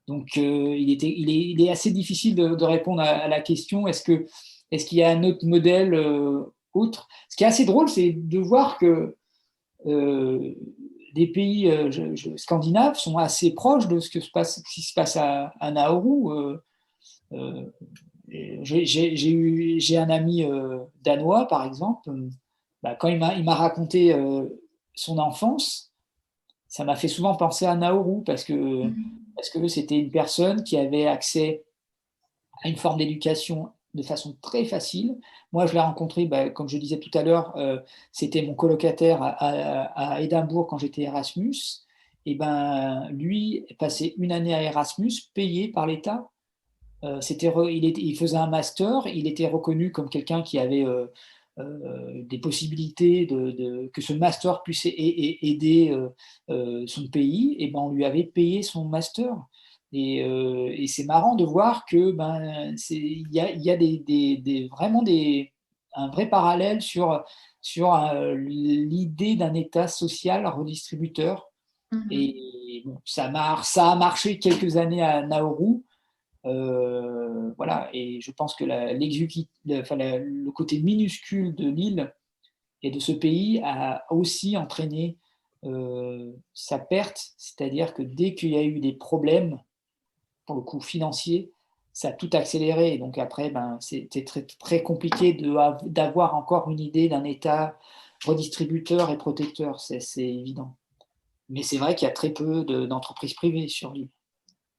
Speaker 2: Donc il est assez difficile de répondre à la question. Est-ce qu'il y a un autre modèle autre? Ce qui est assez drôle, c'est de voir que des pays scandinaves sont assez proches de ce qui se passe à Nauru. J'ai un ami danois, par exemple. Bah, quand il m'a raconté son enfance, ça m'a fait souvent penser à Nauru parce que c'était une personne qui avait accès à une forme d'éducation de façon très facile. Moi, je l'ai rencontré, bah, comme je disais tout à l'heure, c'était mon colocataire à Édimbourg quand j'étais Erasmus. Et ben, lui passait une année à Erasmus, payé par l'État. Il faisait un master, il était reconnu comme quelqu'un qui avait des possibilités que ce master puisse aider son pays, et ben on lui avait payé son master. Et c'est marrant de voir que il y a vraiment un vrai parallèle sur l'idée d'un État social redistributeur. Et bon, ça a marché quelques années à Nauru. Voilà, et je pense que le côté minuscule de l'île et de ce pays a aussi entraîné sa perte, c'est-à-dire que dès qu'il y a eu des problèmes, pour le coup financier, ça a tout accéléré. Et donc après, c'était très, très compliqué d'avoir encore une idée d'un État redistributeur et protecteur, c'est évident. Mais c'est vrai qu'il y a très peu d'entreprises privées sur l'île.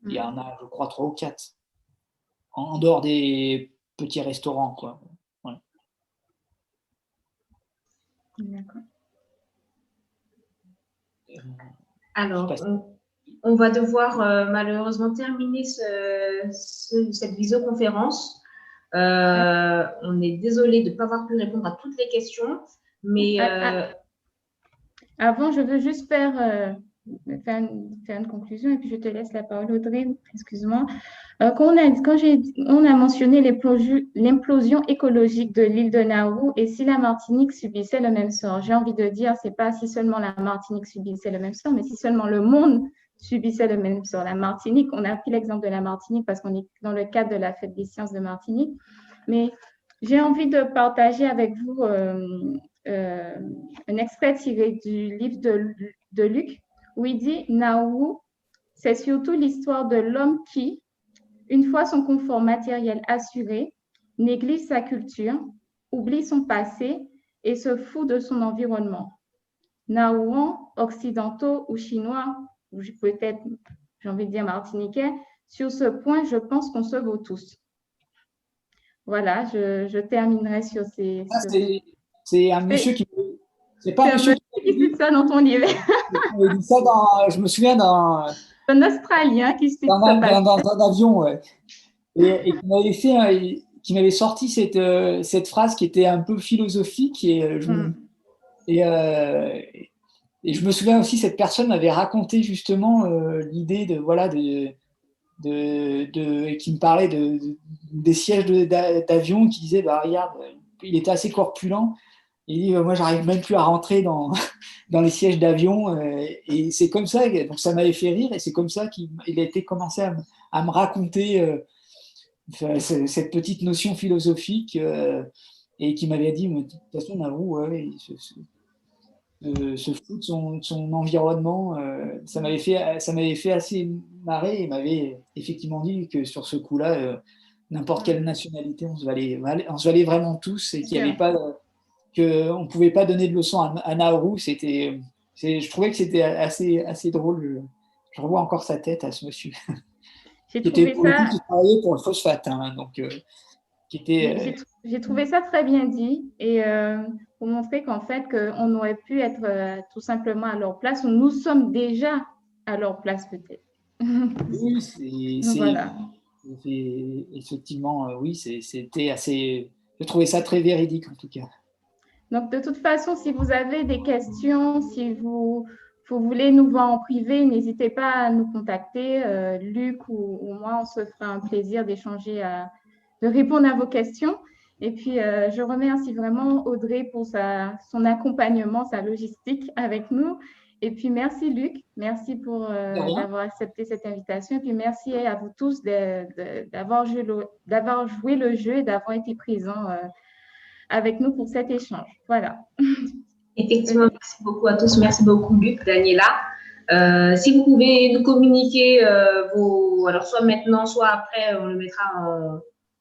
Speaker 2: Il y en a, je crois, 3 ou 4. En dehors des petits restaurants, quoi. Ouais.
Speaker 1: D'accord.
Speaker 3: Alors, on va devoir malheureusement terminer cette visioconférence. On est désolé de ne pas avoir pu répondre à toutes les questions, mais
Speaker 1: avant, je veux juste faire une conclusion et puis je te laisse la parole, Audrey. Excuse-moi. On a mentionné l'implosion écologique de l'île de Nauru et si la Martinique subissait le même sort, j'ai envie de dire, c'est pas si seulement la Martinique subissait le même sort, mais si seulement le monde subissait le même sort. La Martinique, on a pris l'exemple de la Martinique parce qu'on est dans le cadre de la Fête des sciences de Martinique, mais j'ai envie de partager avec vous un extrait tiré du livre de Luc où il dit « Nauru, c'est surtout l'histoire de l'homme qui, une fois son confort matériel assuré, néglige sa culture, oublie son passé et se fout de son environnement. Naouans, occidentaux ou chinois, ou peut-être, j'ai envie de dire martiniquais, sur ce point, je pense qu'on se vaut tous. » Voilà, je terminerai sur ces...
Speaker 2: C'est un monsieur qui...
Speaker 1: C'est pas un monsieur qui dit ça dans ton livre.
Speaker 2: Il dit ça je me souviens d'un...
Speaker 1: Un Australien qui cite
Speaker 2: dans un avion, ouais. Et qui m'avait sorti cette phrase qui était un peu philosophique et je me souviens aussi, cette personne m'avait raconté justement l'idée qui me parlait des sièges d'avion, qui disait, bah, regarde, il était assez corpulent. Il dit, moi, j'arrive même plus à rentrer dans les sièges d'avion. Et c'est comme ça, donc ça m'avait fait rire, et c'est comme ça qu'il a été commencé à me raconter cette petite notion philosophique et qui m'avait dit, de toute façon, Nauru, ouais, se fout de son environnement. Ça m'avait fait assez marrer et m'avait effectivement dit que sur ce coup-là, n'importe quelle nationalité, on se valait vraiment tous et qu'il n'y avait pas, qu'on ne pouvait pas donner de leçons à Nauru. Je trouvais que c'était assez drôle. Je revois encore sa tête à ce monsieur. Qui travaillait pour le phosphate. Hein, donc,
Speaker 1: j'ai trouvé ça très bien dit et pour montrer qu'en fait, on aurait pu être tout simplement à leur place ou nous sommes déjà à leur place peut-être.
Speaker 2: Oui, voilà. Effectivement, oui, c'était assez... Je trouvais ça très véridique en tout cas.
Speaker 1: Donc, de toute façon, si vous avez des questions, si vous voulez nous voir en privé, n'hésitez pas à nous contacter. Luc ou moi, on se fera un plaisir d'échanger répondre à vos questions. Et puis, je remercie vraiment Audrey pour son accompagnement, sa logistique avec nous. Et puis, merci Luc, merci pour d'avoir accepté cette invitation. Et puis, merci à vous tous d'avoir joué le jeu et d'avoir été présents avec nous pour cet échange. Voilà.
Speaker 3: Effectivement, merci beaucoup à tous. Merci beaucoup Luc, Daniela. Si vous pouvez nous communiquer alors soit maintenant, soit après, on le mettra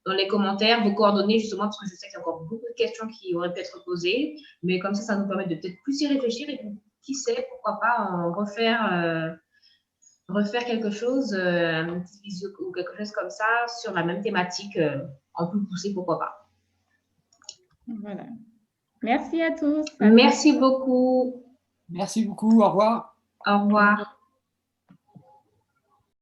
Speaker 3: dans les commentaires, vos coordonnées, justement, parce que je sais qu'il y a encore beaucoup de questions qui auraient pu être posées, mais comme ça nous permet de peut-être plus y réfléchir et qui sait, pourquoi pas en refaire quelque chose, un petit visio ou quelque chose comme ça, sur la même thématique, en plus poussé, pourquoi pas.
Speaker 1: Voilà. Merci à tous.
Speaker 3: Merci beaucoup.
Speaker 2: Merci beaucoup. Au revoir.
Speaker 3: Au revoir.